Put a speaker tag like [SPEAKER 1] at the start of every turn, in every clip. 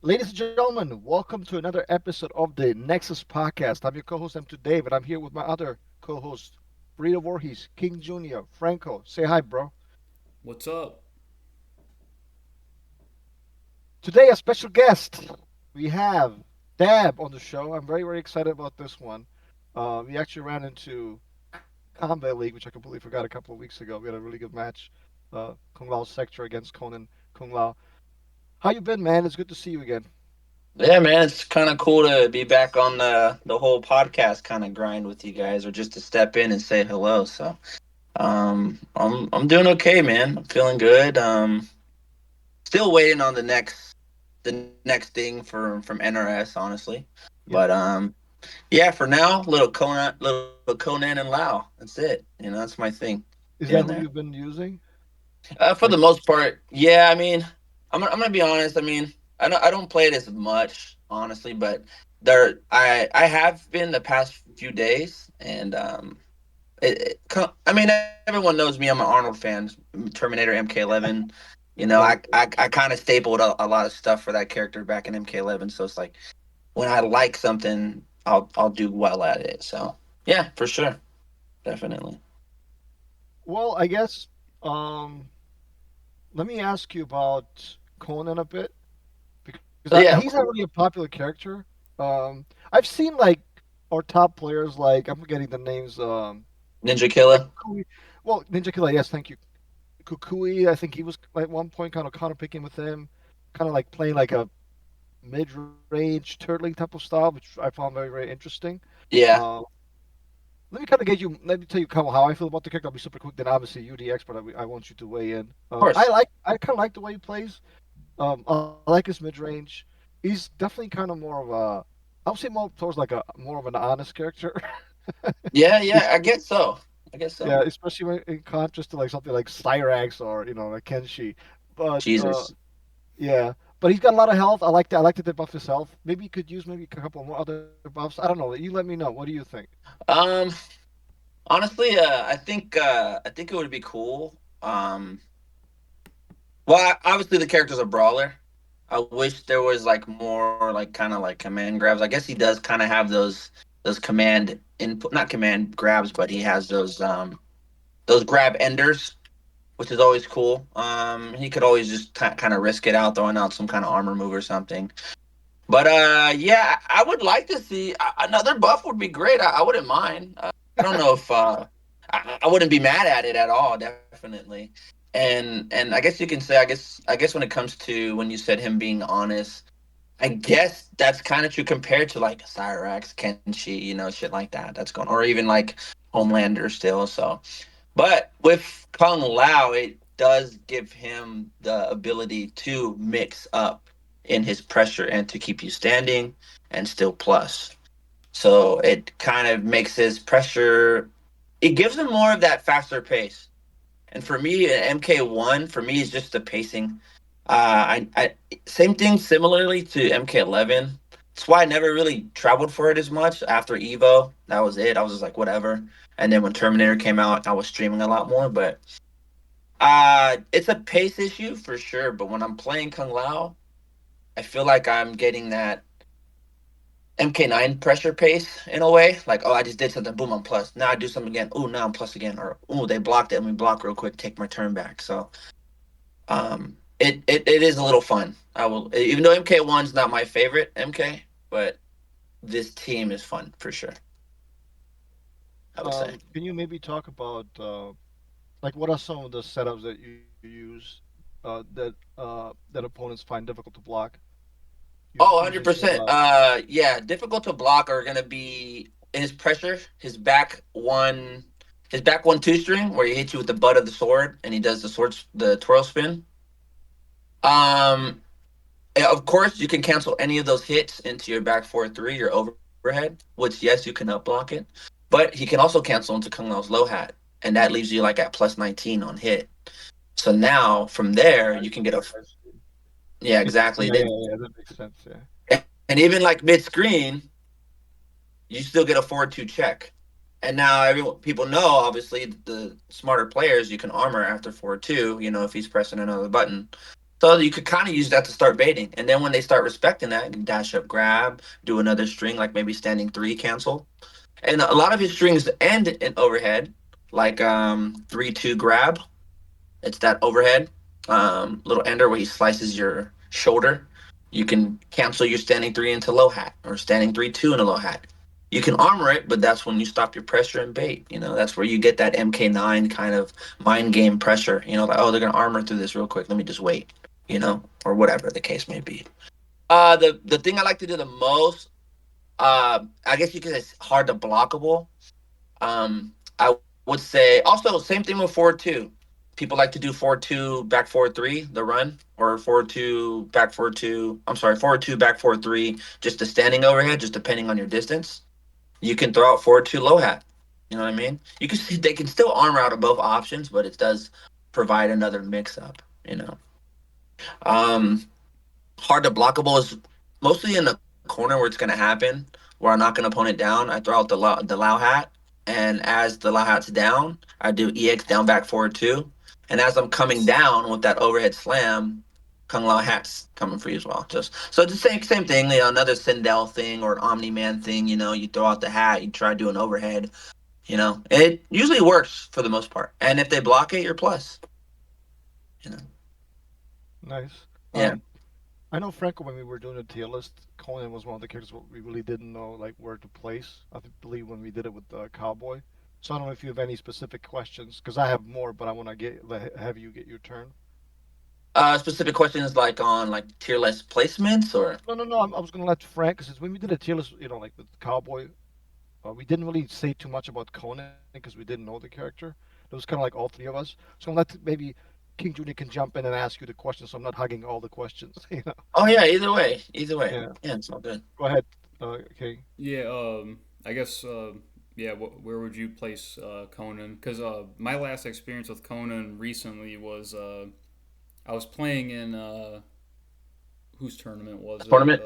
[SPEAKER 1] Ladies and gentlemen, welcome to another episode of the Nexus podcast. I'm your co-host M2 Dave, and I'm here with my other co-host, Rita Voorhees, King Jr., Franco. Say hi, bro.
[SPEAKER 2] What's up?
[SPEAKER 1] Today, a special guest. We have Dab on the show. I'm very, very excited about this one. We actually ran into Combat League, which I completely forgot a couple of weeks ago. We had a really good match. Kung Lao's sector against Conan Kung Lao. How you been, man? It's good to see you again.
[SPEAKER 3] Yeah, man, it's kind of cool to be back on the whole podcast kind of grind with you guys, or just to step in and say hello. So, I'm doing okay, man. I'm feeling good. Still waiting on the next thing from NRS, honestly. But
[SPEAKER 1] Yeah.
[SPEAKER 3] yeah, for now, little Conan and Lao. That's it. That's my thing
[SPEAKER 1] Is
[SPEAKER 3] here and
[SPEAKER 1] that who
[SPEAKER 3] there.
[SPEAKER 1] you've been using?
[SPEAKER 3] For the
[SPEAKER 1] Like,
[SPEAKER 3] most part, yeah. I mean, I'm gonna be honest. I mean, I don't play it as much, honestly, but I have been the past few days, and I mean, everyone knows me. I'm an Arnold fan, Terminator, MK11.
[SPEAKER 1] right.
[SPEAKER 3] I kind of stapled a lot of stuff for that character back in MK11. So it's like when I like something, I'll do well at it. So yeah, for sure, definitely.
[SPEAKER 1] Well, I guess um, let me ask you about Conan a bit because he's
[SPEAKER 3] Yeah,
[SPEAKER 1] not really a popular character. I've seen like our top players, like I'm forgetting the names.
[SPEAKER 3] Ninja
[SPEAKER 1] Like
[SPEAKER 3] Killer.
[SPEAKER 1] Kukui. Well, Ninja Killer, yes, thank you. Kukui, I think he was at one point kind of counter picking with him, kind of like playing like a mid-range turtling type of style, which I found very, very interesting.
[SPEAKER 3] Yeah,
[SPEAKER 1] Uh, Let me kind of get you. Let me tell you kind of how I feel about the character. I'll be super quick. Then obviously you, the expert, I want you to weigh in.
[SPEAKER 3] of course.
[SPEAKER 1] I kind of like the way he plays. I like his mid range. He's definitely kind of more of a. I would say more towards like a more of an honest character.
[SPEAKER 3] Yeah,
[SPEAKER 1] Es-
[SPEAKER 3] yeah, I guess so. I guess
[SPEAKER 1] yeah,
[SPEAKER 3] so.
[SPEAKER 1] especially when, in contrast to like something like Cyrax or like Kenshi. But
[SPEAKER 3] Jesus.
[SPEAKER 1] yeah, but he's got a lot of health. I like that. I like that they buff his health. Maybe you could use maybe a couple more other buffs. I don't know. You let me know. What do you think?
[SPEAKER 3] Um, Honestly, I think it would be cool. Well, obviously the character's a brawler. I wish there was like more like kind of like command grabs. I guess he does kind of have those command input, not command grabs, but he has those grab enders, which is always cool. He could always just kind of risk it out, throwing out some kind of armor move or something. But yeah, I would like to see another buff would be great. I wouldn't mind. I don't know if I wouldn't be mad at it at all. Definitely. And I guess you can say I guess when it comes to when you said him being honest, I guess that's kind of true compared to like Cyrax, Kenshi, shit like that. That's going, or even like Homelander still. So but with Kung Lao, it does give him the ability to mix up in his pressure and to keep you standing and still plus. So it kind of makes his pressure, it gives him more of that faster pace. And for me, MK1, for me, is just the pacing. I same thing similarly to MK11. That's why I never really traveled for it as much after Evo. That was it. I was just like, whatever. And then when Terminator came out, I was streaming a lot more. But it's a pace issue for sure. But when I'm playing Kung Lao, I feel like I'm getting that MK9 pressure pace in a way. Like, oh, I just did something, boom, I'm plus. Now I do something again. Oh, now I'm plus again. Or oh, they blocked it. Let me block real quick, take my turn back. So it is a little fun. I will, even though MK1's not my favorite MK, but this team is fun for sure. I would say.
[SPEAKER 1] Can you maybe talk about like what are some of the setups that you use that opponents find difficult to block
[SPEAKER 3] Oh,
[SPEAKER 1] using Kung
[SPEAKER 3] 100%.
[SPEAKER 1] Lao?
[SPEAKER 3] Yeah, difficult to block are gonna be his pressure, his back one two string where he hits you with the butt of the sword and he does the twirl spin. Um, yeah, of course, you can cancel any of those hits into your back 4-3, your overhead, which yes, you can up block it, but he can also cancel into Kung Lao's low hat, and that leaves you like at plus 19 on hit. So now from there,
[SPEAKER 1] I
[SPEAKER 3] you can get
[SPEAKER 1] see.
[SPEAKER 3] a
[SPEAKER 1] I see.
[SPEAKER 3] yeah,
[SPEAKER 1] It's
[SPEAKER 3] exactly.
[SPEAKER 1] yeah, yeah, yeah. That makes sense. Yeah.
[SPEAKER 3] And even like mid screen, you still get a 4-2 check. And now everyone people know, obviously, the smarter players you can armor after 4-2. If he's pressing another button. So you could kind of use that to start baiting, and then when they start respecting that, you can dash up, grab, do another string like maybe standing three, cancel, and a lot of his strings end in overhead, like 3-2 grab. It's that overhead little ender where he slices your shoulder. You can cancel your standing three into low hat or standing 3-2 in a low hat. You can armor it, but that's when you stop your pressure and bait. You know, that's where you get that MK9 kind of mind game pressure. You know, like, oh, they're gonna armor through this real quick. Let me just wait. You know, or whatever the case may be. The thing I like to do the most, I guess you could say it's hard to blockable. I would say also same thing with forward two. People like to do forward two, back forward three, the run, or forward two, back forward two. I'm sorry, forward two, back forward three, just the standing overhead, just depending on your distance. You can throw out forward two low hat. You know what I mean? You can see they can still armor out of both options, but it does provide another mix up. You know, um, hard to blockable is mostly in the corner where it's going to happen, where I knock an opponent down. I throw out the Lao hat, and as the Lao hat's down, I do EX down back forward two, and as I'm coming down with that overhead slam, Kung Lao hat's coming for you as well. Just so the same thing, you know, another Sindel thing or an Omni Man thing. You know, you throw out the hat, you try to do an overhead. You know, it usually works for the most part, and if they block it, you're plus. You know,
[SPEAKER 1] Nice.
[SPEAKER 3] yeah.
[SPEAKER 1] I know Franco when we were doing the tier list, Conan was one of the characters what we really didn't know like where to place. Believe when we did it with Cowboy. So I don't know if you have any specific questions because I have more, but I want to have you get your turn.
[SPEAKER 3] Specific questions like on like tier list placements or
[SPEAKER 1] No, no, no. I was gonna let Frank because when we did a tier list, like with Cowboy, we didn't really say too much about Conan because we didn't know the character. It was kind of like all three of us. So I'm let maybe King Junior can jump in and ask you the questions, so I'm not hugging all the questions.
[SPEAKER 3] oh yeah, either way,
[SPEAKER 1] Yeah.
[SPEAKER 3] yeah, it's all good.
[SPEAKER 1] Go ahead, King.
[SPEAKER 2] Yeah, I guess, yeah, where would you place Conan? Because my last experience with Conan recently was I was playing in, whose tournament was it?
[SPEAKER 3] Tournament.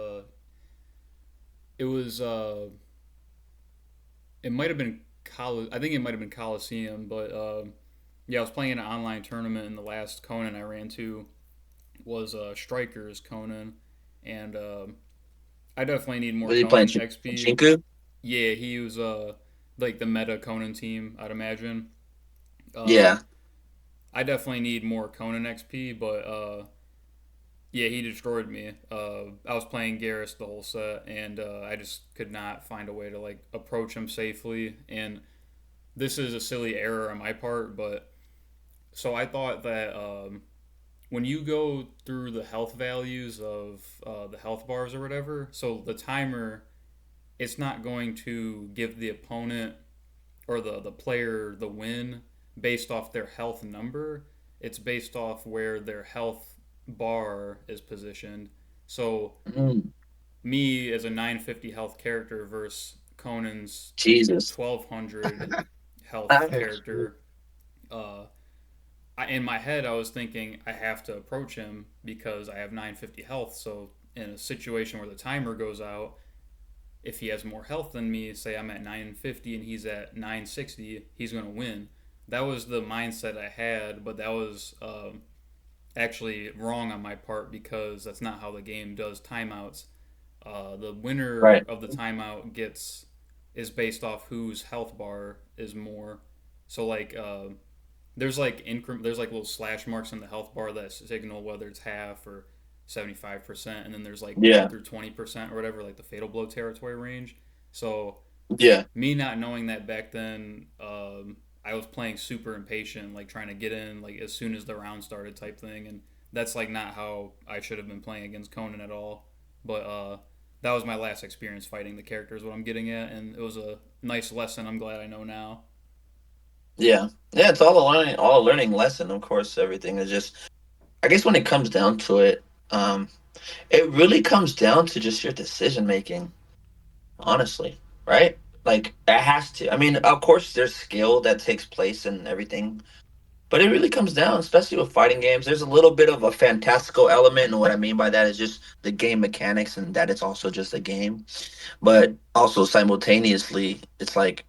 [SPEAKER 2] It was, it might have been I think it might have been Coliseum, but yeah, I was playing an online tournament, and the last Conan I ran to was Strikers Conan, and I definitely need more
[SPEAKER 3] Was he playing
[SPEAKER 2] Conan XP.
[SPEAKER 3] Chinku?
[SPEAKER 2] Yeah, he was like the meta Conan team, I'd imagine. Uh,
[SPEAKER 3] Yeah,
[SPEAKER 2] I definitely need more Conan XP, but yeah, he destroyed me. I was playing Garrus the whole set, and I just could not find a way to like approach him safely. And this is a silly error on my part, but so I thought that when you go through the health values of the health bars or whatever, so the timer, it's not going to give the opponent or the player the win based off their health number. It's based off where their health bar is positioned. So
[SPEAKER 3] mm,
[SPEAKER 2] me as a 950 health character versus Conan's
[SPEAKER 3] Jesus.
[SPEAKER 2] 1200 health
[SPEAKER 3] Ah,
[SPEAKER 1] Hey,
[SPEAKER 2] character. Uh, in my head, I was thinking I have to approach him because I have 950 health. So in a situation where the timer goes out, if he has more health than me, say I'm at 950 and he's at 960, he's going to win. That was the mindset I had, but that was actually wrong on my part because that's not how the game does timeouts. The winner
[SPEAKER 3] right.
[SPEAKER 2] of the timeout gets is based off whose health bar is more. So like there's like little slash marks in the health bar that signal whether it's half or 75%, and then there's like 1
[SPEAKER 3] Yeah,
[SPEAKER 2] through 20% or whatever, like the fatal blow territory range. So
[SPEAKER 3] yeah,
[SPEAKER 2] me not knowing that back then, I was playing super impatient, like trying to get in like as soon as the round started type thing, and that's like not how I should have been playing against Conan at all. But that was my last experience fighting the character is what I'm getting at, and it was a nice lesson. I'm glad I know now.
[SPEAKER 3] yeah, yeah. It's all a learning lesson. Of course, everything is just. I guess when it comes down to it, um, it really comes down to just your decision making. Honestly, right? Like it has to. I mean, of course, there's skill that takes place and everything, but it really comes down, especially with fighting games. There's a little bit of a fantastical element, and what I mean by that is just the game mechanics and that it's also just a game. But also simultaneously, it's like,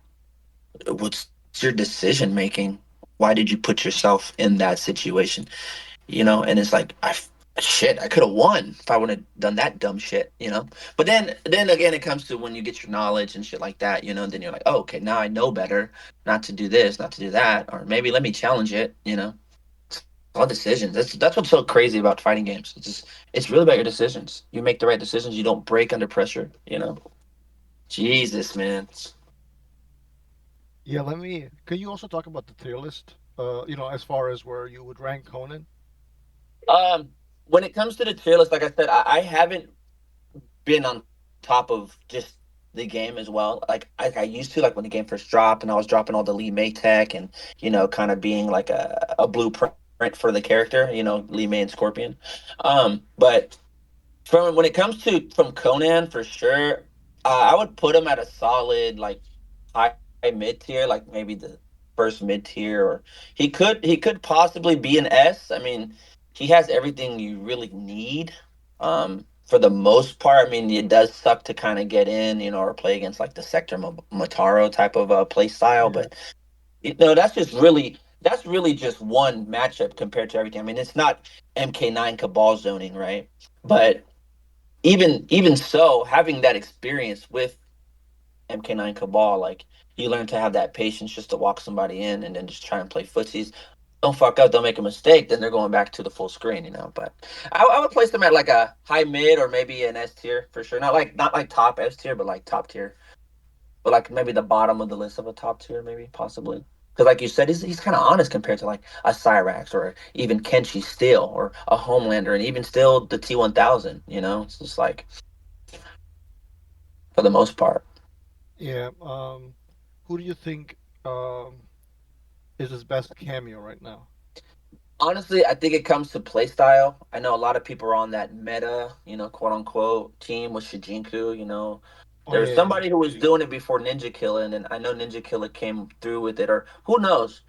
[SPEAKER 3] what's your decision making? Why did you put yourself in that situation? You know, and it's like shit, I could have won if I would have done that dumb shit, you know. But then again, it comes to when you get your knowledge and shit like that, you know. Then you're like, oh, okay, now I know better not to do this, not to do that, or maybe let me challenge it, you know. All decisions. That's what's so crazy about fighting games. It's really about your decisions. You make the right decisions. You don't break under pressure, you know. Jesus, man.
[SPEAKER 1] Yeah, let me. Can you also talk about the tier list? As far as where you would rank Conan.
[SPEAKER 3] Um, when it comes to the tier list, like I said, I haven't been on top of just the game as well. Like I used to, like when the game first dropped, and I was dropping all the Lee May tech, and kind of being like a blueprint for the character, Lee May and Scorpion. But from when it comes to from Conan, for sure, I would put him at a solid like high mid tier, like maybe the first mid tier, or he could possibly be an S. I mean, he has everything you really need. For the most part, I mean, it does suck to kind of get in, or play against like the Sector Mataro type of play style,
[SPEAKER 1] Yeah.
[SPEAKER 3] but that's really just one matchup compared to everything. I mean, it's not MK9 Cabal zoning, right? But even so, having that experience with MK9 Cabal, like you learn to have that patience just to walk somebody in and then just try and play footsies. Don't fuck up, don't make a mistake, then they're going back to the full screen, you know. But I would place them at like a high mid or maybe an S tier for sure. Not like top S tier, but like top tier. But like maybe the bottom of the list of a top tier, maybe possibly. Because like you said, he's kind of honest compared to like a Cyrax or even Kenshi Steel or a Homelander, and even still the T1000. It's just like for the most part.
[SPEAKER 1] Yeah. Who do you think um is his best cameo right now?
[SPEAKER 3] Honestly, I think it comes to play style. I know a lot of people are on that meta, quote unquote, team with Shijinku.
[SPEAKER 1] Oh
[SPEAKER 3] There was
[SPEAKER 1] yeah, yeah, yeah.
[SPEAKER 3] somebody who was doing it before Ninja Killer, and then I know Ninja Killer came through with it, or who knows.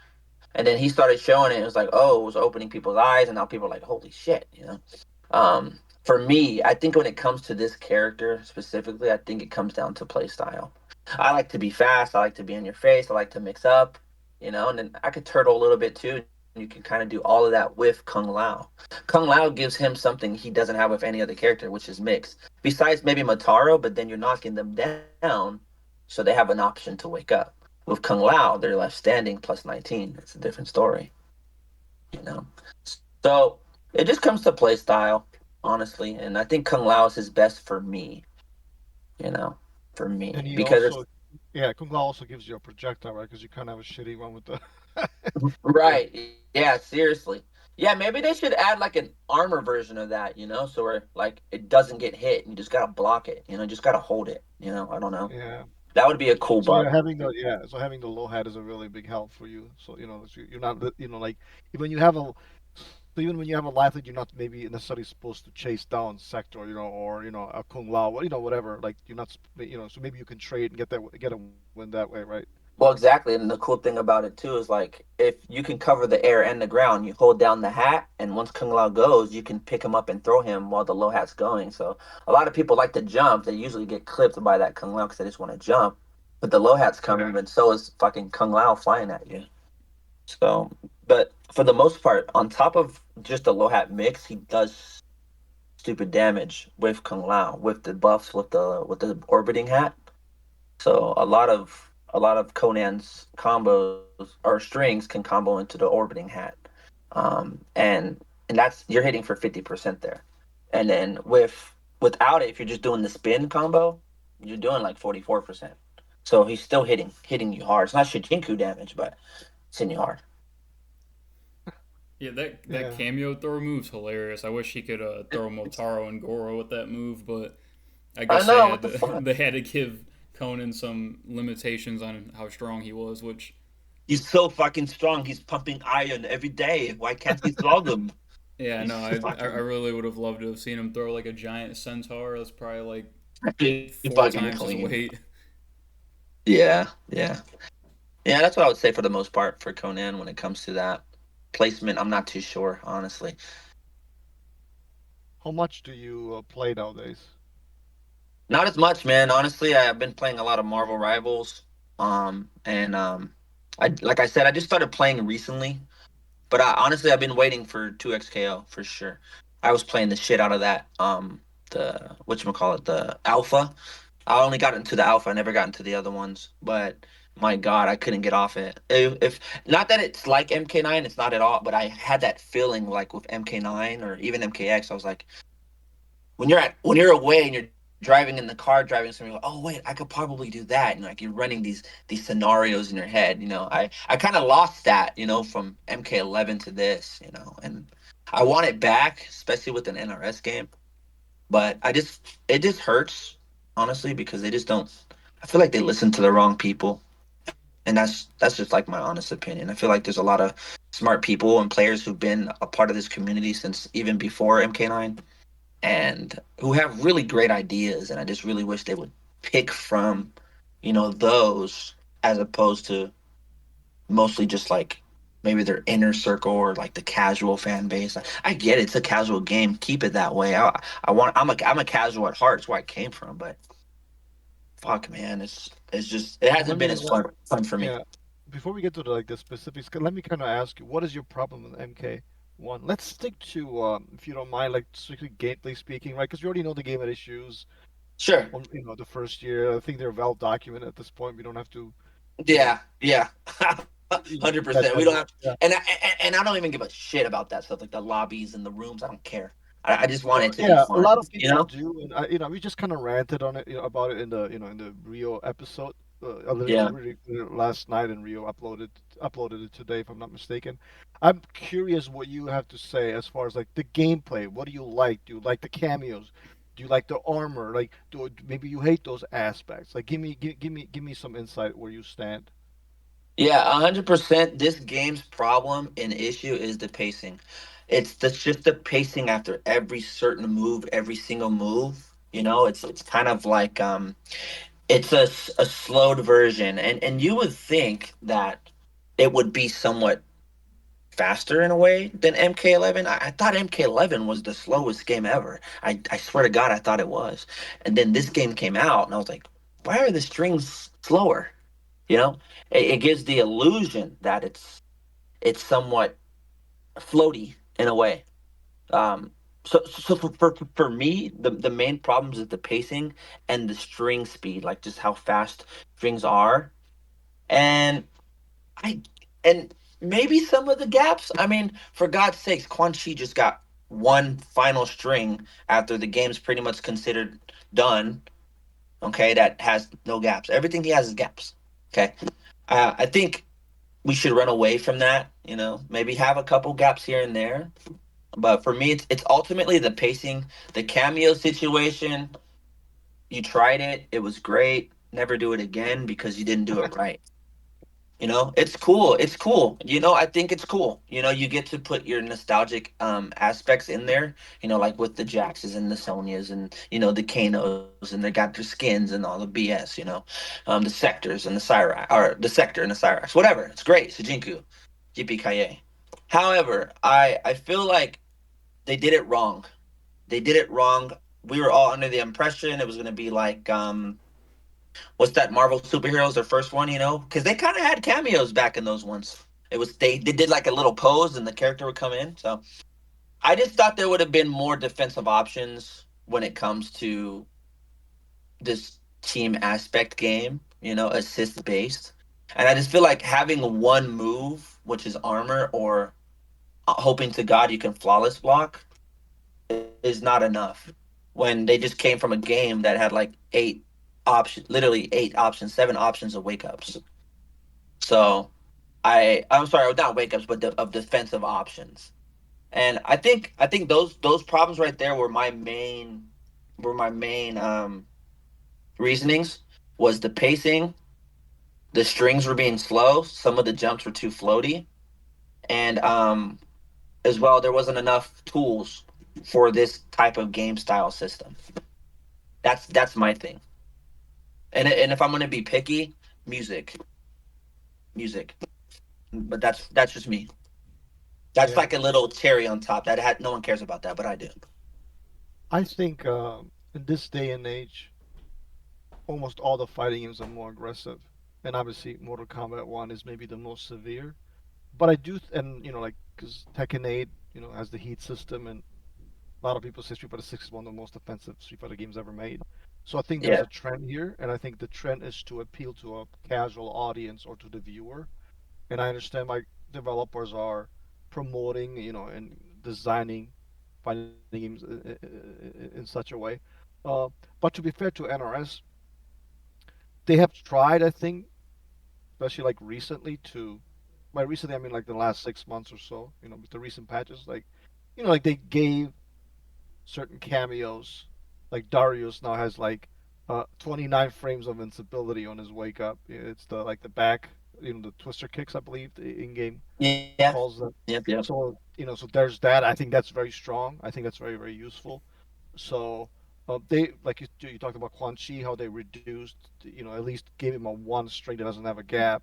[SPEAKER 3] And then he started showing it. It was like, oh, it was opening people's eyes, and now people are like, holy shit. For me, I think when it comes to this character specifically, I think it comes down to play style. I like to be fast. I like to be in your face. I like to mix up, and then I could turtle a little bit too. And you can kind of do all of that with Kung Lao. Kung Lao gives him something he doesn't have with any other character, which is mix. Besides maybe Mataro, but then you're knocking them down, so they have an option to wake up. With Kung Lao, they're left standing plus 19. It's a different story, you know. So it just comes to play style, honestly, and I think Kung Lao is his best for me, you know, for
[SPEAKER 1] And
[SPEAKER 3] me
[SPEAKER 1] he
[SPEAKER 3] because
[SPEAKER 1] also,
[SPEAKER 3] it's
[SPEAKER 1] yeah, Kung Lao also gives you a projectile, right? Because you kind of have a shitty one with the. Yeah.
[SPEAKER 3] right. Yeah, seriously. Yeah, maybe they should add like an armor version of that, so where like it doesn't get hit and you just gotta block it, just gotta hold it, I don't know.
[SPEAKER 1] Yeah.
[SPEAKER 3] That would be a
[SPEAKER 1] So,
[SPEAKER 3] cool
[SPEAKER 1] so yeah,
[SPEAKER 3] buff.
[SPEAKER 1] having the low hat is a really big help for you. So you're not like even you have a so even when you have a life that you're not maybe necessarily supposed to chase down Sector, or a Kung Lao, whatever. Like you're not, so maybe you can trade and get a win that way, right?
[SPEAKER 3] Well, exactly. And the cool thing about it too is like if you can cover the air and the ground, you hold down the hat, and once Kung Lao goes, you can pick him up and throw him while the low hat's going. So a lot of people like to jump. They usually get clipped by that Kung Lao because they just want to jump. But the low hat's coming, and so is fucking Kung Lao flying at you. So, but for the most part, on top of just the low hat mix, he does stupid damage with Kung Lao, with the buffs, with the orbiting hat. So a lot of Conan's combos or strings can combo into the orbiting hat, and that's you're hitting for 50% there, and then without it, if you're just doing the spin combo, you're doing like 44%. So he's still hitting you hard. It's not Shijinku damage, but it's hitting you hard.
[SPEAKER 2] Yeah, that
[SPEAKER 1] Yeah.
[SPEAKER 2] cameo throw move's hilarious. I wish he could throw Motaro and Goro with that move, but I
[SPEAKER 3] I
[SPEAKER 2] guess they
[SPEAKER 3] know
[SPEAKER 2] had
[SPEAKER 3] what the
[SPEAKER 2] to
[SPEAKER 3] fuck.
[SPEAKER 2] they had to give Conan some limitations on how strong he was, which
[SPEAKER 3] He's so fucking strong. He's pumping iron every day. Why can't he flog him?
[SPEAKER 2] yeah,
[SPEAKER 3] He's
[SPEAKER 2] no, I
[SPEAKER 3] fucking
[SPEAKER 2] really would have loved to have seen him throw like a giant centaur. That's probably like
[SPEAKER 3] pretty
[SPEAKER 2] four
[SPEAKER 3] fucking
[SPEAKER 2] times his
[SPEAKER 3] clean.
[SPEAKER 2] weight.
[SPEAKER 3] Yeah, yeah. Yeah, that's what I would say for the most part for Conan when it comes to that placement. I'm not too sure, honestly.
[SPEAKER 1] How much do you play nowadays?
[SPEAKER 3] Not as much, man. Honestly, I've been playing a lot of Marvel Rivals. And I like I said, I just started playing recently. But honestly, I've been waiting for 2XKO for sure. I was playing the shit out of that. The whatchamacallit, the alpha. I only got into the alpha. I never got into the other ones. But my God, I couldn't get off it. If not that it's like MK9, it's not at all. But I had that feeling like with MK9 or even MKX. I was like, when you're away and you're driving in the car, driving somewhere, you're like, oh wait, I could probably do that. And like you're running these scenarios in your head. I kind of lost that. From MK11 to this. And I want it back, especially with an NRS game. But it just hurts honestly because they just don't. I feel like they listen to the wrong people, and that's just like my honest opinion. I feel like there's a lot of smart people and players who've been a part of this community since even before MK9 and who have really great ideas, and I just really wish they would pick from those as opposed to mostly just like maybe their inner circle or like the casual fan base. I get it, it's a casual game, keep it that way. I'm a casual at heart, it's where I came from, but fuck man, it's just it
[SPEAKER 1] Well,
[SPEAKER 3] hasn't been as fun for me.
[SPEAKER 1] yeah, before we get to the specifics, let me kind of ask you, what is your problem with MK1? Let's stick to, if you don't mind, like strictly gameplay speaking, right? Because we already know the game had issues
[SPEAKER 3] Sure.
[SPEAKER 1] on, the first year. I think they're well documented at this point. We don't have to, you know,
[SPEAKER 3] Yeah.
[SPEAKER 1] that
[SPEAKER 3] 100%. We
[SPEAKER 1] that
[SPEAKER 3] don't
[SPEAKER 1] whole,
[SPEAKER 3] have to,
[SPEAKER 1] yeah.
[SPEAKER 3] and I don't even give a shit about that stuff, like the lobbies and the rooms. I don't care. I just want
[SPEAKER 1] Well,
[SPEAKER 3] it to be
[SPEAKER 1] yeah, a
[SPEAKER 3] fun.
[SPEAKER 1] lot of people do, and we just kind of ranted on it, about it in the Rio episode. I literally
[SPEAKER 3] Yeah.
[SPEAKER 1] really last night, and Rio uploaded it today, if I'm not mistaken. I'm curious what you have to say as far as like the gameplay. What do you like? Do you like the cameos? Do you like the armor? Like, maybe you hate those aspects? Like, give me some insight where you stand.
[SPEAKER 3] Yeah, 100%. This game's problem and issue is the pacing. That's just the pacing after every certain move, every single move. It's kind of like it's a slowed version, and you would think that it would be somewhat faster in a way than MK11. I thought MK11 was the slowest game ever. I swear to God, I thought it was. And then this game came out, and I was like, why are the strings slower? You know, it gives the illusion that it's somewhat floaty in a way. Um, so for me, the main problems is the pacing and the string speed, like just how fast strings are. And I and maybe some of the gaps. I mean, for God's sakes, Quan Chi just got one final string after the game's pretty much considered done. Okay, that has no gaps. Everything he has is gaps. Okay, I think we should run away from that. Maybe have a couple gaps here and there. But for me, it's ultimately the pacing, the cameo situation. You tried it; it was great. Never do it again because you didn't do it right. It's cool. It's cool. I think it's cool. You get to put your nostalgic aspects in there, like with the Jaxes and the Sonyas and, the Kanos and they got their skins and all the BS. The sectors and the Cyrax or the sector and the Cyrax, whatever. It's great. Sujinku, Yippee However, I feel like they did it wrong. They did it wrong. We were all under the impression it was gonna be like what's that Marvel superheroes, their first one, because they kind of had cameos back in those ones. It was they did like a little pose and the character would come in. So I just thought there would have been more defensive options when it comes to this team aspect game, assist based. And I just feel like having one move, which is armor, or hoping to God you can flawless block, is not enough. When they just came from a game that had like literally eight options, seven options of wake ups. So I'm sorry, not wake ups, but of defensive options. And I think those problems right there were my main reasonings was the pacing, the strings were being slow, some of the jumps were too floaty, and as well there wasn't enough tools for this type of game style system. That's my thing. And if I'm gonna be picky, music, music. But that's just me. That's
[SPEAKER 1] Yeah,
[SPEAKER 3] like a little cherry on top. No one cares about that, but I do.
[SPEAKER 1] I think in this day and age, almost all the fighting games are more aggressive, and obviously Mortal Kombat 1 is maybe the most severe. But I do, and like, because Tekken 8, has the heat system, and A lot of people say Street Fighter 6 is one of the most offensive Street Fighter games ever made. So I think there's
[SPEAKER 3] Yeah,
[SPEAKER 1] a trend here, and I think the trend is to appeal to a casual audience or to the viewer. And I understand why developers are promoting, and designing fighting games in such a way. Uh, but to be fair to NRS, they have tried, I think, especially like recently to, by recently I mean like the last 6 months or so, with the recent patches, like, like they gave certain cameos. Like Darius now has like 29 frames of invincibility on his wake up. It's the like the back, the twister kicks, I believe, the in-game
[SPEAKER 3] yeah,
[SPEAKER 1] calls them.
[SPEAKER 3] yep, yep,
[SPEAKER 1] So so there's that. I think that's very strong. I think that's very very useful. So they like you talked about Quan Chi, how they reduced, at least gave him a one string that doesn't have a gap.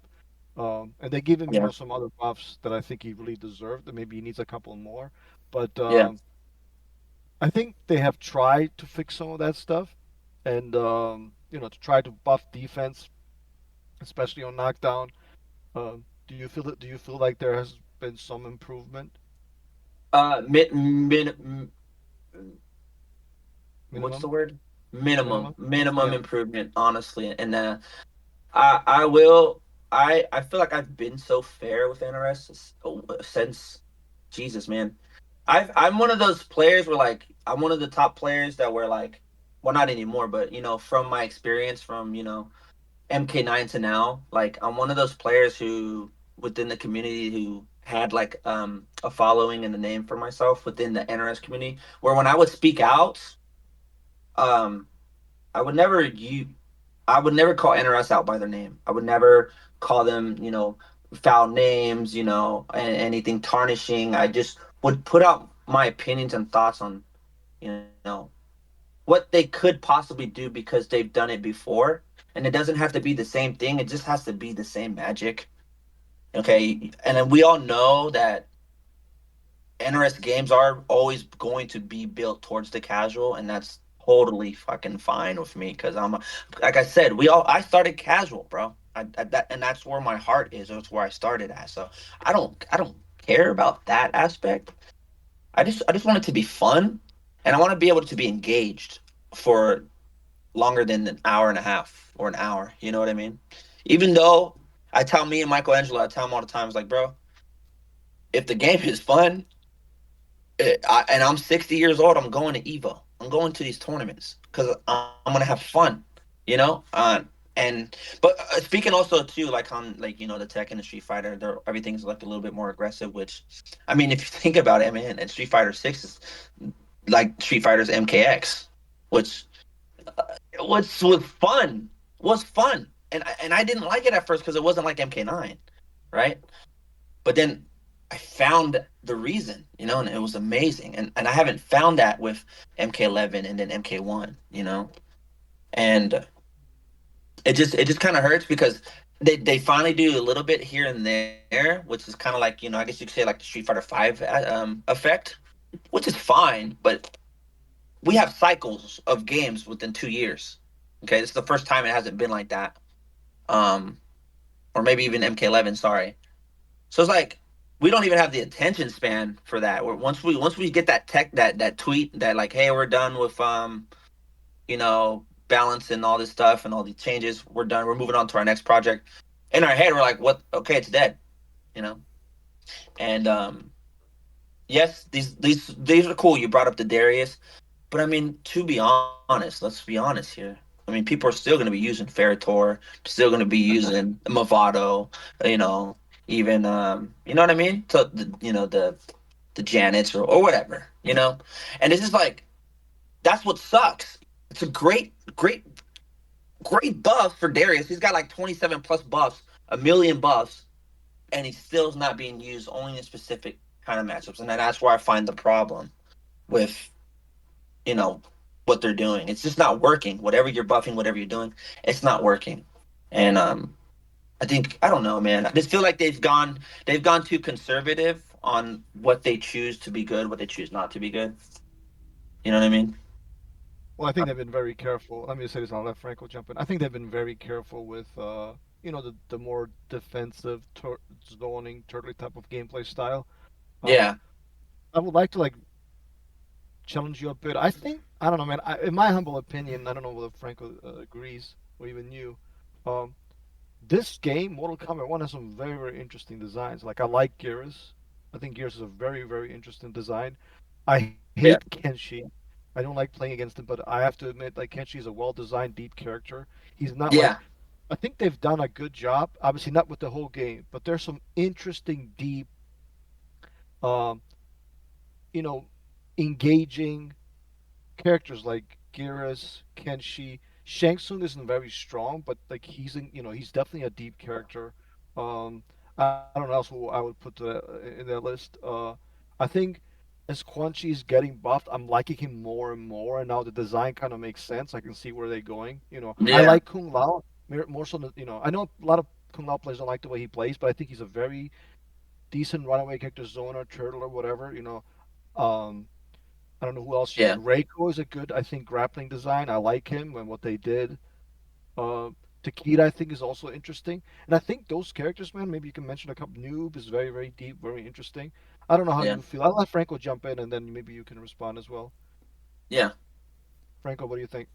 [SPEAKER 1] And they give him,
[SPEAKER 3] yeah,
[SPEAKER 1] some other buffs that I think he really deserved, and maybe he needs a couple more. But
[SPEAKER 3] yeah.
[SPEAKER 1] I think they have tried to fix some of that stuff, and to try to buff defense, especially on knockdown. Do you feel like there has been some improvement?
[SPEAKER 3] Mid, mid, m- what's the
[SPEAKER 1] Minimum,
[SPEAKER 3] word? Minimum,
[SPEAKER 1] minimum.
[SPEAKER 3] minimum
[SPEAKER 1] Yeah.
[SPEAKER 3] improvement, honestly. And I will. I feel like I've been so fair with NRS since Jesus, man. I'm one of those players where like I'm one of the top players that were like, well, not anymore, but from my experience from MK9 to now, like I'm one of those players who within the community who had like a following and a name for myself within the NRS community, where when I would speak out, um, I would never you I would never call NRS out by their name. I would never call them, foul names, anything tarnishing. I just would put out my opinions and thoughts on, you know, what they could possibly do because they've done it before. And it doesn't have to be the same thing. It just has to be the same magic. Okay. And then we all know that NRS games are always going to be built towards the casual, and that's totally fucking fine with me because like I said, I started casual, bro. And that's where my heart is. That's where I started at. So I don't care about that aspect. I just want it to be fun, and I want to be able to be engaged for longer than an hour and a half or an hour. You know what I mean? Even though I tell me and Michelangelo, I tell him all the time, it's like, bro, if the game is fun, and I'm 60 years old. I'm going to Evo. I'm going to these tournaments because I'm gonna have fun, you know. And but speaking also too, like on like the Tekken and Street Fighter, everything's like a little bit more aggressive. Which, I mean, if you think about it, man, and Street Fighter 6 is like Street Fighter's MKX, which was fun, was fun, and I didn't like it at first because it wasn't like MK9, right? But then I found the reason, and it was amazing. And I haven't found that with MK11 and then MK1, and it just kind of hurts because they finally do a little bit here and there, which is kind of like I guess you could say like the Street Fighter Five effect, which is fine, but we have cycles of games within 2 years. Okay, this is the first time it hasn't been like that, um, or maybe even MK11. Sorry. So it's like we don't even have the attention span for that. Once we get that that tweet that like, hey, we're done with balance and all this stuff and all these changes. We're done. We're moving on to our next project. In our head, we're like, what? Okay, it's dead. You know. And yes, these are cool. You brought up the Darius, but I mean, to be honest, let's be honest here. I mean, people are still going to be using Ferritor, still going to be using Movado, you know, even you know what I mean? So the Janets or whatever, And it's just like that's what sucks. It's a great buff for Darius. He's got like 27 plus buffs, a million buffs, and he still's not being used only in specific kind of matchups. And that's where I find the problem with you know what they're doing. It's just not working. Whatever you're buffing, whatever you're doing, it's not working. And I think I don't know, man. I just feel like they've gone too conservative on what they choose to be good, what they choose not to be good. You know what I mean?
[SPEAKER 1] Well, I think they've been very careful. Let me just say this, and I'll let Franco jump in. I think they've been very careful with, the more defensive zoning, turtle type of gameplay style. Um,
[SPEAKER 3] Yeah.
[SPEAKER 1] I would like to like challenge you a bit. I think I don't know, man. In my humble opinion, I don't know whether Franco agrees or even you. Um, this game, Mortal Kombat 1, has some very, very interesting designs. Like, I like Geras. I think Geras is a very, very interesting design. I hate
[SPEAKER 3] Yeah,
[SPEAKER 1] Kenshi. I don't like playing against him, but I have to admit, like, Kenshi is a well-designed, deep character. He's not like,
[SPEAKER 3] yeah,
[SPEAKER 1] I think they've done a good job. Obviously, not with the whole game, but there's some interesting, deep, um, you know, engaging characters like Geras, Kenshi. Shang Tsung isn't very strong, but like he's definitely a deep character. I don't know else who I would put in that list. I think as Quan Chi's getting buffed, I'm liking him more and more, and now the design kind of makes sense. I can see where they're going. I
[SPEAKER 3] yeah,
[SPEAKER 1] like Kung Lao more so than I know a lot of Kung Lao players don't like the way he plays, but I think he's a very decent runaway character, Zoner, Turtle, or whatever. Um, I don't know who else
[SPEAKER 3] yeah,
[SPEAKER 1] Reiko is a good, I think, grappling design. I like him and what they did. Uh, Takeda, I think, is also interesting. And I think those characters, man, maybe you can mention a couple. Noob is very, very deep, very interesting. I don't know how
[SPEAKER 3] yeah,
[SPEAKER 1] you feel. I'll let Franco jump in and then maybe you can respond as well.
[SPEAKER 3] yeah,
[SPEAKER 1] Franco, what do you think?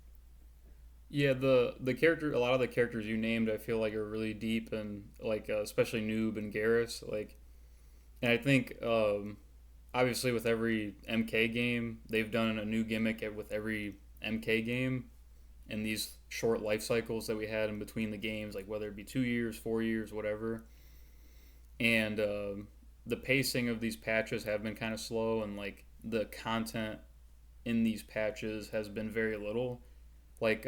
[SPEAKER 2] Yeah, the character, a lot of the characters you named, I feel like are really deep and like especially Noob and Garrus. Like, and I think obviously with every MK game, they've done a new gimmick with every MK game, and these short life cycles that we had in between the games, like whether it be 2 years, 4 years, whatever. And the pacing of these patches have been kind of slow, and like the content in these patches has been very little. Like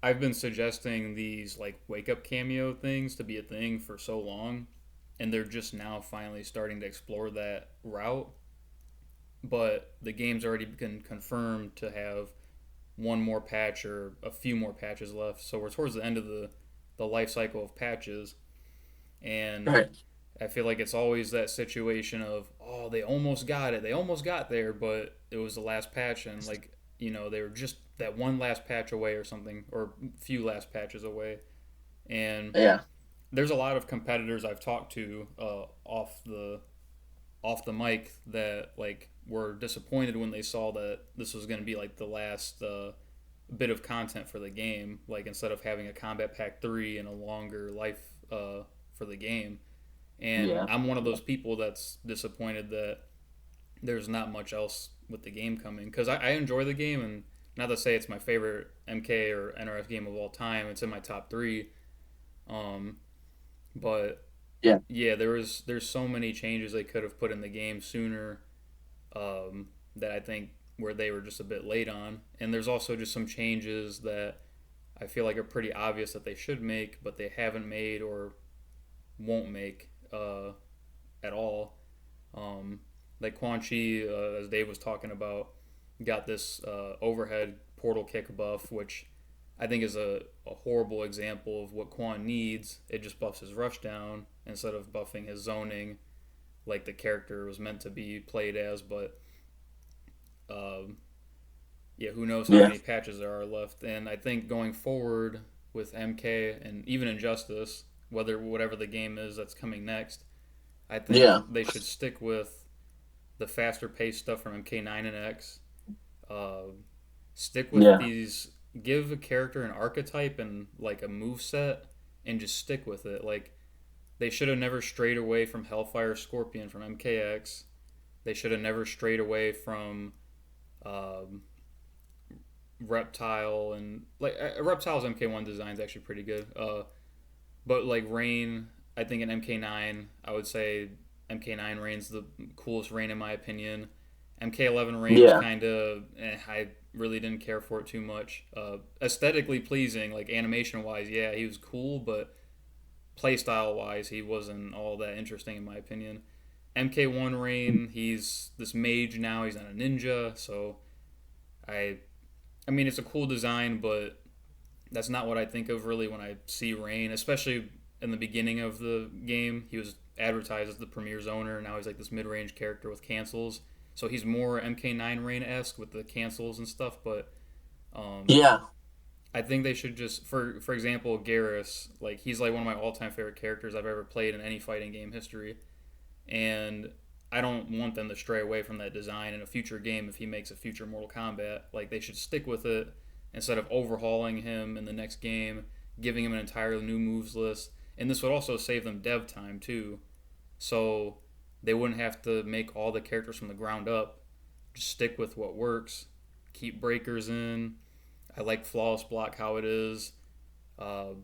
[SPEAKER 2] I've been suggesting these like wake up cameo things to be a thing for so long, and they're just now finally starting to explore that route. But the game's already been confirmed to have one more patch or a few more patches left, so we're towards the end of the life cycle of patches, and
[SPEAKER 3] right,
[SPEAKER 2] I feel like it's always that situation of, oh, they almost got it, they almost got there, but it was the last patch, and like they were just that one last patch away or something, or few last patches away. And
[SPEAKER 3] yeah,
[SPEAKER 2] there's a lot of competitors I've talked to off the mic that like were disappointed when they saw that this was going to be like the last bit of content for the game, like instead of having a combat pack 3 and a longer life for the game. And
[SPEAKER 3] yeah,
[SPEAKER 2] I'm one of those people that's disappointed that there's not much else with the game coming, because I enjoy the game, and not to say it's my favorite MK or NRF game of all time, it's in my top three. um, but
[SPEAKER 3] yeah,
[SPEAKER 2] yeah, there's so many changes they could have put in the game sooner, that I think where they were just a bit late on. And there's also just some changes that I feel like are pretty obvious that they should make, but they haven't made or won't make at all. Um, like Quan Chi, as Dave was talking about, got this overhead portal kick buff, which I think is a horrible example of what Quan needs. It just buffs his rush down instead of buffing his zoning like the character was meant to be played as. But um, yeah, who knows how
[SPEAKER 3] yeah,
[SPEAKER 2] many patches there are left. And I think going forward with MK and even Injustice, whatever the game is that's coming next, I think
[SPEAKER 3] yeah,
[SPEAKER 2] they should stick with the faster paced stuff from MK9 and X. Uh, Stick with
[SPEAKER 3] yeah,
[SPEAKER 2] these. Give a character an archetype and like a move set, and just stick with it. Like they should have never strayed away from Hellfire Scorpion from MKX. They should have never strayed away from um, Reptile, and like Reptile's MK1 design is actually pretty good. But like Rain, I think in MK9, I would say MK9 Rain's the coolest Rain in my opinion. MK11 Rain was
[SPEAKER 3] yeah,
[SPEAKER 2] kind of, I really didn't care for it too much. Aesthetically pleasing, like animation wise, yeah, he was cool, but playstyle wise, he wasn't all that interesting in my opinion. MK1 Rain, he's this mage now. He's not a ninja, so I, I mean, it's a cool design, but that's not what I think of really when I see Rain, especially in the beginning of the game. He was advertised as the premier zoner. Now he's like this mid range character with cancels. So he's more MK9 Rain esque with the cancels and stuff. But um,
[SPEAKER 3] yeah,
[SPEAKER 2] I think they should just, for example, Garrus, like he's like one of my all time favorite characters I've ever played in any fighting game history. And I don't want them to stray away from that design in a future game if he makes a future Mortal Kombat. Like they should stick with it instead of overhauling him in the next game, giving him an entirely new moves list. And this would also save them dev time too. So they wouldn't have to make all the characters from the ground up. Just stick with what works. Keep breakers in. I like flawless block how it is. Uh,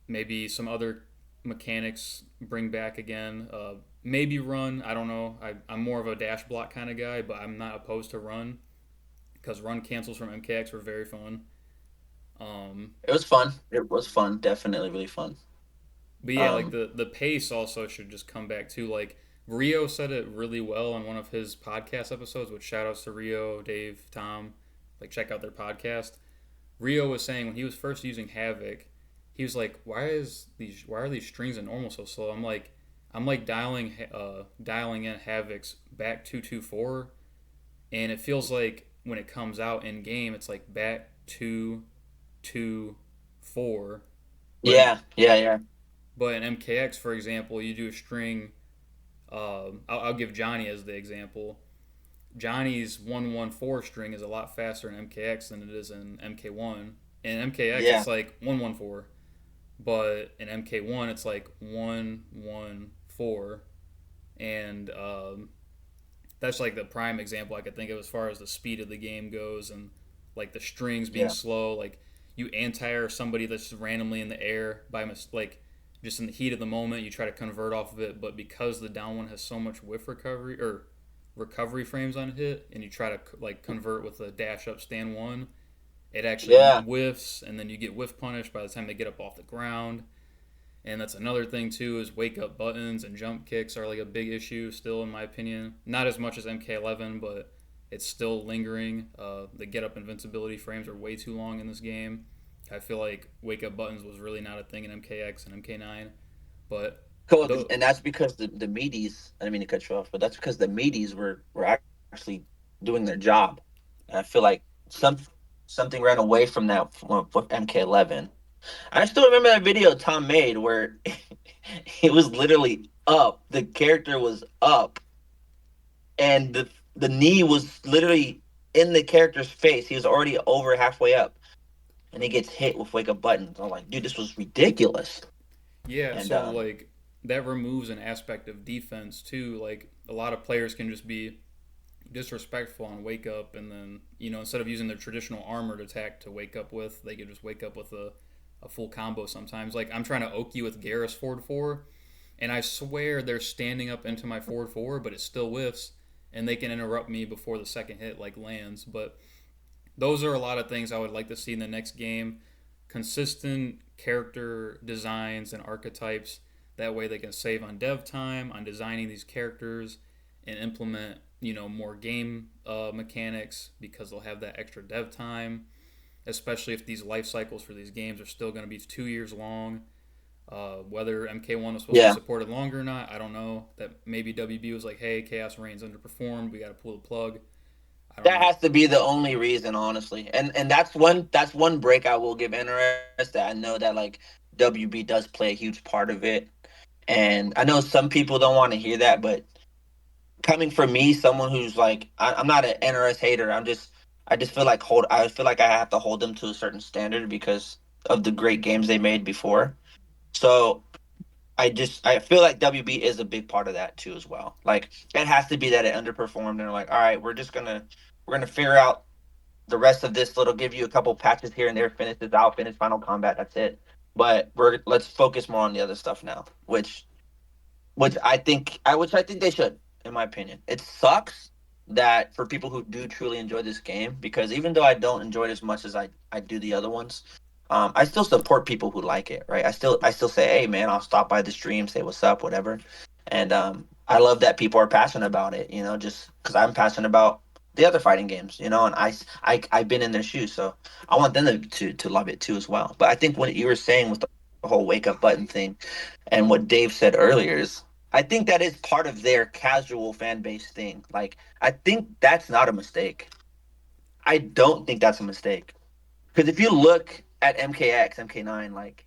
[SPEAKER 2] maybe some other mechanics bring back again. Maybe run. I don't know. I'm more of a dash block kind of guy, but I'm not opposed to run because run cancels from MKX were very fun. Um,
[SPEAKER 3] It was fun. It was fun. Definitely really fun.
[SPEAKER 2] but yeah, like
[SPEAKER 3] Um,
[SPEAKER 2] the pace also should just come back too. Like Rio said it really well on one of his podcast episodes. Which shout outs to Rio, Dave, Tom. Like check out their podcast. Rio was saying when he was first using Havoc, he was like, why are these strings in normal so slow?" I'm like dialing in Havoc's back 224, and it feels like when it comes out in game, it's like back 224. But in,
[SPEAKER 3] yeah, yeah, yeah,
[SPEAKER 2] but in MKX, for example, you do a string. I'll give Johnny as the example. Johnny's 114 string is a lot faster in MKX than it is in MK1. In MKX,
[SPEAKER 3] yeah,
[SPEAKER 2] it's like 114, but in MK1, it's like 114, and that's like the prime example I could think of as far as the speed of the game goes, and like the strings being
[SPEAKER 3] yeah,
[SPEAKER 2] slow. Like you anti-air somebody that's just randomly in the air by like just in the heat of the moment, you try to convert off of it, but because the down one has so much whiff recovery or recovery frames on hit, and you try to like convert with a dash up stand one, it actually
[SPEAKER 3] yeah.
[SPEAKER 2] whiffs, and then you get whiff punished by the time they get up off the ground. And that's another thing too is wake up buttons and jump kicks are like a big issue still in my opinion. Not as much as MK11, but it's still lingering. The get up invincibility frames are way too long in this game. I feel like wake up buttons was really not a thing in MKX and MK9, but
[SPEAKER 3] Cool,
[SPEAKER 2] though
[SPEAKER 3] and that's because the meaties. I didn't mean to cut you off, but that's because the meaties were actually doing their job. And I feel like something ran away from that with MK11. I still remember that video Tom made where it was literally up. The character was up, and the knee was literally in the character's face. He was already over halfway up, and he gets hit with wake up buttons. I'm like, dude, this was ridiculous.
[SPEAKER 2] yeah,
[SPEAKER 3] And
[SPEAKER 2] so like that removes an aspect of defense too. Like a lot of players can just be disrespectful on wake up, and then instead of using their traditional armored attack to wake up with, they could just wake up with a full combo sometimes. Like I'm trying to oak you with Garrus forward four, and I swear they're standing up into my forward four, but it still whiffs, and they can interrupt me before the second hit like lands. But those are a lot of things I would like to see in the next game. Consistent character designs and archetypes. That way they can save on dev time, on designing these characters, and implement more game mechanics because they'll have that extra dev time. Especially if these life cycles for these games are still going to be 2 years long. Whether MK1 was supposed to be
[SPEAKER 3] yeah,
[SPEAKER 2] supported longer or not, I don't know. That maybe WB was like, "Hey, Chaos Reigns underperformed. We got to pull the plug." I don't
[SPEAKER 3] that
[SPEAKER 2] know.
[SPEAKER 3] has to be the only reason, honestly. And that's one break I will give NRS that I know that like WB does play a huge part of it. And I know some people don't want to hear that, but coming from me, someone who's like I'm not an NRS hater. I just feel like hold I feel like I have to hold them to a certain standard because of the great games they made before. So I feel like WB is a big part of that too as well. Like it has to be that it underperformed and they're like, all right, we're gonna figure out the rest of this. It'll give you a couple patches here and there, finish this out, finish Final Combat, that's it. But let's focus more on the other stuff now, which I think they should, in my opinion. It sucks that for people who do truly enjoy this game, because even though I don't enjoy it as much as I do the other ones, I still support people who like it, right? I still say, hey man, I'll stop by the stream, say what's up, whatever. And I love that people are passionate about it, just because I'm passionate about the other fighting games, and I've been in their shoes, so I want them to love it too as well. But I think what you were saying with the whole wake up button thing and what Dave said earlier is I think that is part of their casual fan base thing. Like, I think that's not a mistake. I don't think that's a mistake. Because if you look at MKX, MK9, like,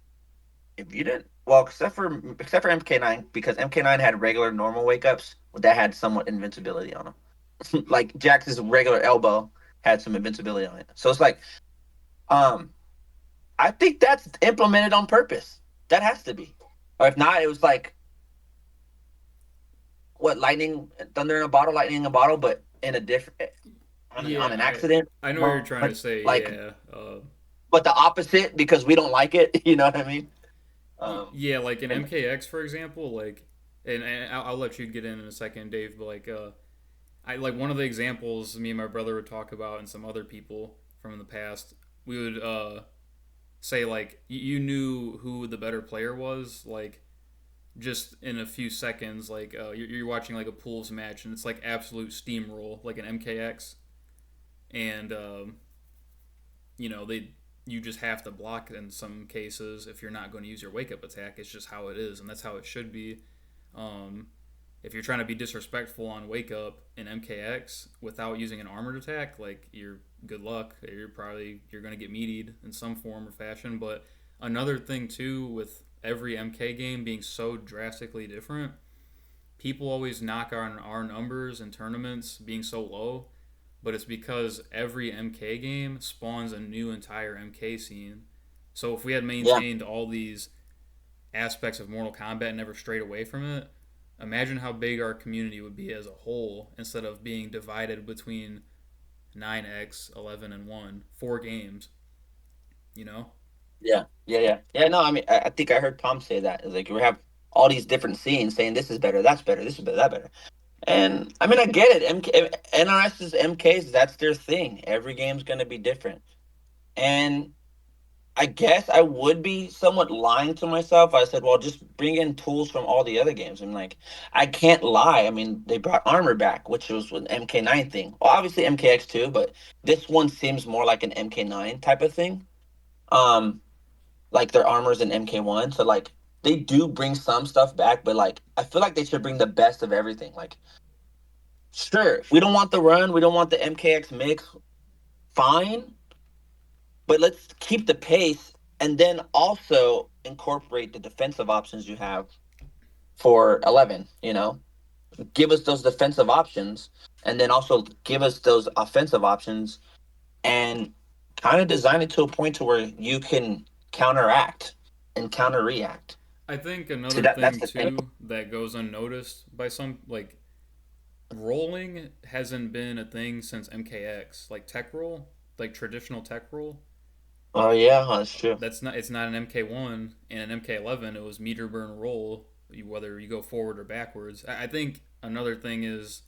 [SPEAKER 3] if you didn't, well, except for MK9, because MK9 had regular normal wake ups, that had somewhat invincibility on them. Like Jax's regular elbow had some invincibility on it. So it's like, um, I think that's implemented on purpose. That has to be. Or if not, it was like what lightning, thunder in a bottle, lightning in a bottle, but in a different on
[SPEAKER 2] Yeah,
[SPEAKER 3] an accident.
[SPEAKER 2] I know what you're trying to
[SPEAKER 3] But
[SPEAKER 2] say.
[SPEAKER 3] like,
[SPEAKER 2] Yeah,
[SPEAKER 3] but the opposite because we don't like it. You know what I mean?
[SPEAKER 2] yeah, like in
[SPEAKER 3] And
[SPEAKER 2] MKX, for example, like, and I'll let you get in a second, Dave. But like, I like one of the examples me and my brother would talk about, and some other people from the past. We would say like you knew who the better player was, like just in a few seconds. Like you're watching like a pools match, and it's like absolute steamroll, like an MKX, and they you just have to block in some cases if you're not going to use your wake up attack. It's just how it is, and that's how it should be. Um, if you're trying to be disrespectful on wake up in MKX without using an armored attack, like you're good luck. You're going to get meatied in some form or fashion. But another thing too with every MK game being so drastically different, people always knock on our numbers in tournaments being so low, but it's because every MK game spawns a new entire MK scene. So if we had
[SPEAKER 3] yeah,
[SPEAKER 2] maintained all these aspects of Mortal Kombat and never strayed away from it, imagine how big our community would be as a whole instead of being divided between 9x, 11, and 1, 4 games, you know?
[SPEAKER 3] yeah. No, I mean, I think I heard Tom say that. It's like we have all these different scenes saying this is better, that's better, this is better, that better. And I mean, I get it. NRS's MKs, that's their thing. Every game's gonna be different. And I guess I would be somewhat lying to myself. I said, well, just bring in tools from all the other games. I'm like, I can't lie. I mean, they brought armor back, which was an MK9 thing. Well, obviously MKX too, but this one seems more like an MK9 type of thing. Um, like their armors in MK1. So like they do bring some stuff back, but like I feel like they should bring the best of everything. Like, sure, we don't want the run, we don't want the MKX mix, fine, but let's keep the pace and then also incorporate the defensive options you have for 11, give us those defensive options and then also give us those offensive options and kind of design it to a point to where you can counteract and counter react.
[SPEAKER 2] I think
[SPEAKER 3] See,
[SPEAKER 2] another
[SPEAKER 3] that's
[SPEAKER 2] thing
[SPEAKER 3] the thing.
[SPEAKER 2] too that goes unnoticed by some, like rolling hasn't been a thing since MKX, like tech roll, like traditional tech roll.
[SPEAKER 3] Oh yeah, that's true.
[SPEAKER 2] That's not It's not an MK1 and an MK11. It was meter burn roll, whether you go forward or backwards. I think another thing is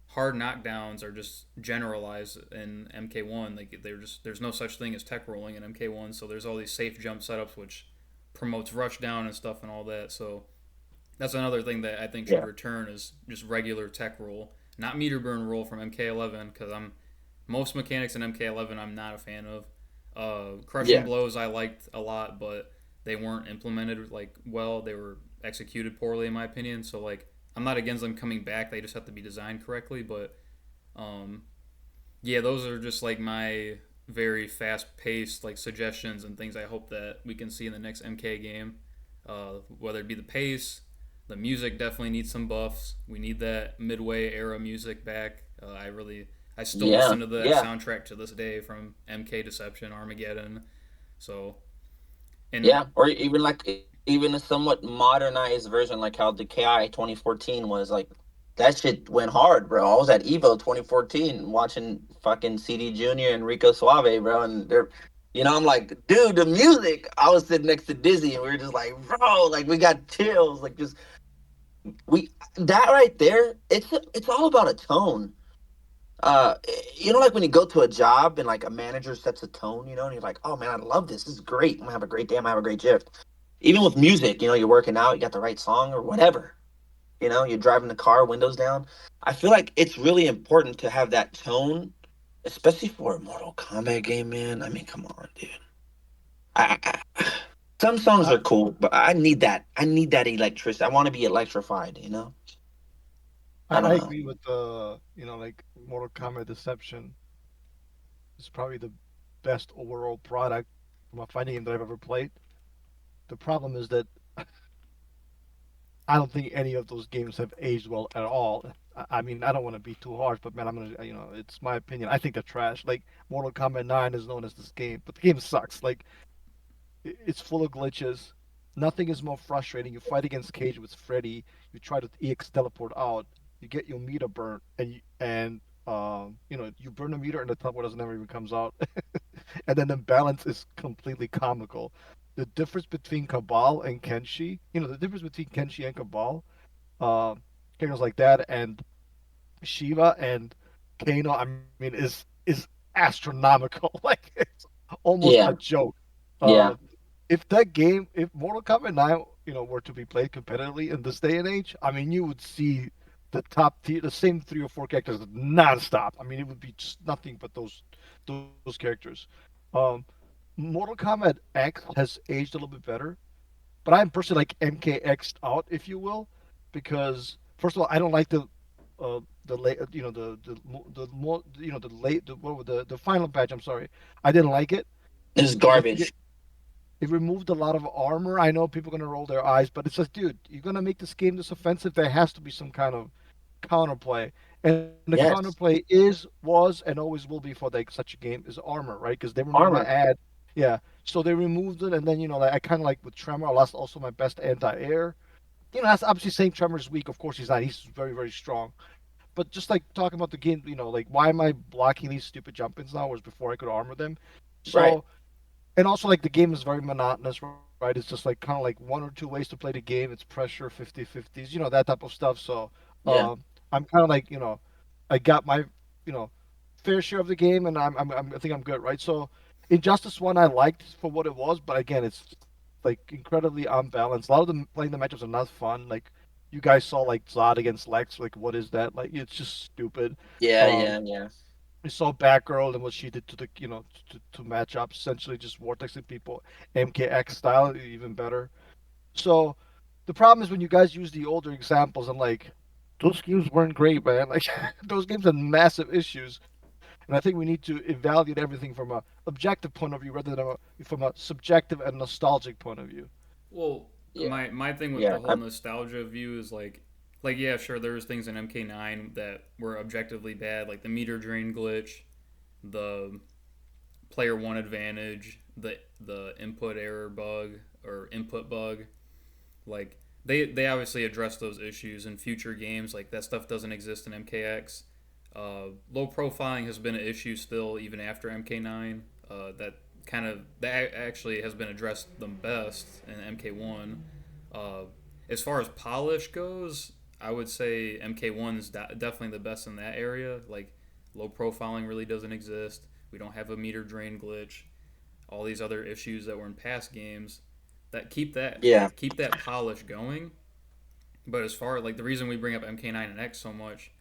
[SPEAKER 2] hard knockdowns are just generalized in MK1. Like there's no such thing as tech rolling in MK1. So there's all these safe jump setups which promotes rush down and stuff and all that. So that's another thing that I think should
[SPEAKER 3] Yeah,
[SPEAKER 2] return is just regular tech roll, not meter burn roll from MK11 because I'm most mechanics in MK11 I'm not a fan of. Crushing
[SPEAKER 3] yeah,
[SPEAKER 2] blows I liked a lot, but they weren't implemented like well. They were executed poorly in my opinion. So like I'm not against them coming back. They just have to be designed correctly. But um, yeah, those are just like my very fast paced like suggestions and things I hope that we can see in the next MK game. Whether it be the pace, the music definitely needs some buffs. We need that midway era music back. I still
[SPEAKER 3] yeah,
[SPEAKER 2] listen to that
[SPEAKER 3] yeah,
[SPEAKER 2] soundtrack to this day from MK Deception, Armageddon. So and
[SPEAKER 3] yeah. Or even like even a somewhat modernized version, like how the KI 2014 was like. That shit went hard, bro. I was at Evo 2014 watching fucking CD Junior and Rico Suave, bro, and I'm like, dude, the music. I was sitting next to Dizzy, and we were just like, bro, like we got chills, like just we that right there. It's all about a tone. uh like when you go to a job and like a manager sets a tone, and you're like, oh man, I love this, this is great, I'm gonna have a great day, I'm gonna have a great shift. Even with music, you're working out, you got the right song or whatever, you're driving the car, windows down. I feel like it's really important to have that tone, especially for a Mortal Kombat game, man. I mean, come on, dude. Some songs
[SPEAKER 1] I,
[SPEAKER 3] are cool, but I need that electricity. I want to be electrified. I
[SPEAKER 1] I
[SPEAKER 3] don't know.
[SPEAKER 1] agree with like Mortal Kombat Deception is probably the best overall product from a fighting game that I've ever played. The problem is that I don't think any of those games have aged well at all. I mean, I don't want to be too harsh, but man, I'm gonna, it's my opinion. I think they're trash. Like Mortal Kombat 9 is known as this game, but the game sucks. Like it's full of glitches. Nothing is more frustrating. You fight against Cage with Freddy. You try to EX teleport out. You get your meter burnt, and you burn the meter, and the teleport never even comes out. And then the balance is completely comical. The difference between Cabal and Kenshi, the difference between Kenshi and Cabal, characters like that, and Shiva and Kano, I mean, is astronomical. Like it's almost a
[SPEAKER 3] Yeah,
[SPEAKER 1] joke. Uh,
[SPEAKER 3] yeah.
[SPEAKER 1] if that game, if Mortal Kombat 9, were to be played competitively in this day and age, I mean, you would see the top tier, the same three or four characters nonstop. I mean, it would be just nothing but those characters. Um, Mortal Kombat X has aged a little bit better, but I'm personally like MKX out, if you will, because first of all, I don't like the late, the more, the late, the final patch. I'm sorry, I didn't like it
[SPEAKER 3] It's
[SPEAKER 1] because I think
[SPEAKER 3] garbage.
[SPEAKER 1] it removed a lot of armor. I know people are gonna roll their eyes, but it's like, dude, you're gonna make this game this offensive. There has to be some kind of counterplay, and the counterplay
[SPEAKER 3] Yes,
[SPEAKER 1] was, and always will be for like such a game is armor, right? Because they were never gonna
[SPEAKER 3] armor.
[SPEAKER 1] add, yeah. So they removed it, and then like I kind of like with Tremor, I lost also my best anti-air. That's obviously saying Tremor's weak. Of course he's not. He's very, very strong. But just like talking about the game, like why am I blocking these stupid jump-ins now? Whereas before I could armor them.
[SPEAKER 3] Right.
[SPEAKER 1] So and also like the game is very monotonous, right? It's just like kind of like one or two ways to play the game. It's pressure 50-50s, that type of stuff. So
[SPEAKER 3] Yeah.
[SPEAKER 1] I'm kind of like, I got my, you know fair share of the game, and I think I'm good, right? So Injustice One I liked for what it was, but again, it's like incredibly unbalanced. A lot of them playing the matchups are not fun. Like you guys saw like Zod against Lex, like what is that? Like it's just stupid.
[SPEAKER 3] Yeah,
[SPEAKER 1] Um,
[SPEAKER 3] yeah, yeah.
[SPEAKER 1] we saw Batgirl and what she did to the to match up, essentially just vortexing people MKX style, even better. So the problem is when you guys use the older examples, I'm like, those games weren't great, man. Like those games had massive issues, and I think we need to evaluate everything from a objective point of view rather than from a subjective and nostalgic point of view.
[SPEAKER 2] Well,
[SPEAKER 3] Yeah.
[SPEAKER 2] my thing with
[SPEAKER 3] Yeah.
[SPEAKER 2] the whole nostalgia view is like yeah, sure, there was things in MK9 that were objectively bad, like the meter drain glitch, the player one advantage, the input error bug or input bug. Like they obviously address those issues in future games. Like that stuff doesn't exist in MKX. Low profiling has been an issue still even after MK9. That that actually has been addressed the best in MK1. Uh, as far as polish goes, I would say MK1 is definitely the best in that area. Like low profiling really doesn't exist. We don't have a meter drain glitch. All these other issues that were in past games that
[SPEAKER 3] Yeah.
[SPEAKER 2] keep that polish going. But as far like the reason we bring up MK9 and X so much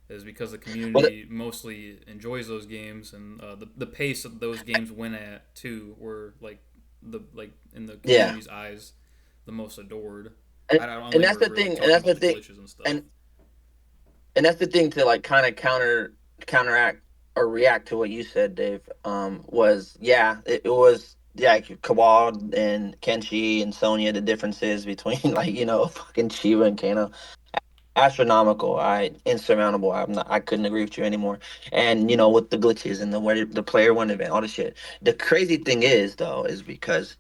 [SPEAKER 2] is because the
[SPEAKER 3] Well,
[SPEAKER 2] community mostly enjoys those games, and the pace that those games win at too were like in the
[SPEAKER 3] yeah.
[SPEAKER 2] community's eyes the most adored.
[SPEAKER 3] And,
[SPEAKER 2] I don't
[SPEAKER 3] and
[SPEAKER 2] think
[SPEAKER 3] that's
[SPEAKER 2] we're
[SPEAKER 3] the
[SPEAKER 2] really
[SPEAKER 3] thing. And
[SPEAKER 2] talking
[SPEAKER 3] that's
[SPEAKER 2] about
[SPEAKER 3] the
[SPEAKER 2] the
[SPEAKER 3] thing.
[SPEAKER 2] glitches and stuff.
[SPEAKER 3] And and that's the thing to like kind of counteract or react to what you said, Dave. Was yeah, it was yeah, Kawad and Kenshi and Sonya. The differences between like fucking Shiva and Kano, astronomical. I insurmountable. I couldn't agree with you anymore. And with the glitches and the way the player one event, all the shit. The crazy thing is though, is because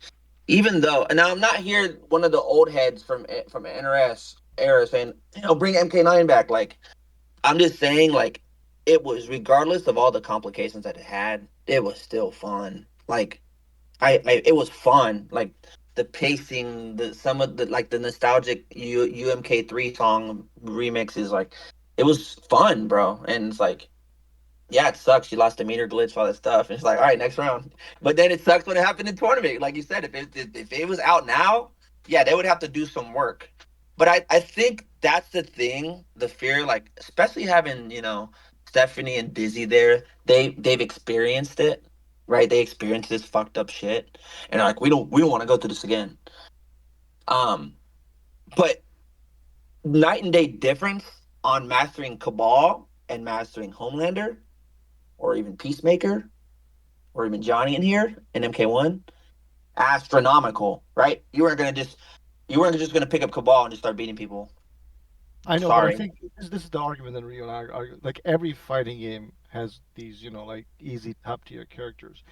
[SPEAKER 3] even though, and now I'm not here one of the old heads from NRS era saying bring MK9 back. Like I'm just saying, like, it was regardless of all the complications that it had, it was still fun. Like, it was fun. Like the pacing, the some of the like the nostalgic UMK3 song remixes, like, it was fun, bro. And it's like, yeah, it sucks. You lost the meter glitch, all that stuff. And it's like, all right, next round. But then it sucks when it happened in tournament. Like you said, if it was out now, yeah, they would have to do some work. But I think that's the thing, the fear, like especially having Stephanie and Dizzy there. They've experienced it, right? They experienced this fucked up shit, and they're like, we don't want to go through this again. Um, but night and day difference on mastering Cabal and mastering Homelander, or even Peacemaker, or even Johnny in here in MK1, astronomical, right? You weren't gonna just. You weren't just gonna pick up Cabal and just start beating people.
[SPEAKER 1] I know, but I
[SPEAKER 3] Sorry.
[SPEAKER 1] think this is the argument that Rio and I argue. Like every fighting game has these, like easy top tier characters.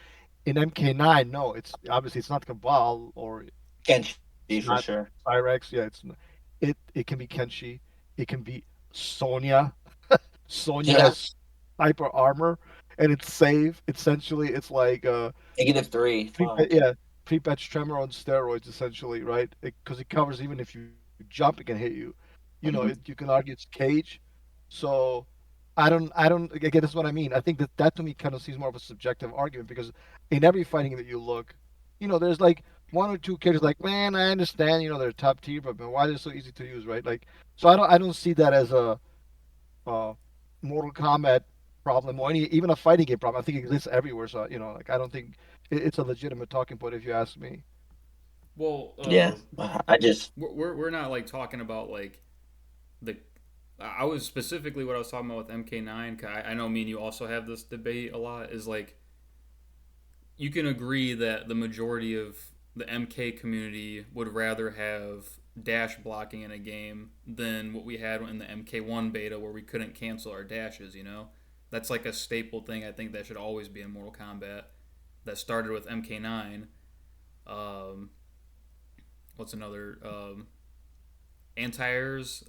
[SPEAKER 1] In MK9, no, it's obviously it's not Cabal or
[SPEAKER 3] Kenshi for
[SPEAKER 1] it's not
[SPEAKER 3] sure.
[SPEAKER 1] Cyrex. Yeah, it can be Kenshi. It can be Sonya. Sonya
[SPEAKER 3] Yeah.
[SPEAKER 1] has hyper armor and it's safe. Essentially, it's like
[SPEAKER 3] -3. Fuck.
[SPEAKER 1] Yeah, pre-patch tremor on steroids, essentially, right? Because it covers even if you jump, it can hit you. You can
[SPEAKER 3] Mhm.
[SPEAKER 1] argue it's cage. So I don't. Again, this is what I mean. I think that to me kind of seems more of a subjective argument because in every fighting that you look, there's like one or two characters like, man, I understand, they're top tier, but man, why they're so easy to use, right? Like, so I don't see that as a uh, Mortal Kombat problem or even a fighting game problem. I think it exists everywhere. So like I don't think it's a legitimate talking point if you ask me.
[SPEAKER 2] Well,
[SPEAKER 3] Yeah. I just
[SPEAKER 2] we're not like talking about like the. I was specifically what I was talking about with MK9. I know me and you also have this debate a lot. Is like you can agree that the majority of the MK community would rather have dash blocking in a game than what we had in the MK1 beta where we couldn't cancel our dashes, you know? That's like a staple thing I think that should always be in Mortal Kombat that started with MK9. Um, what's another? Anti-airs.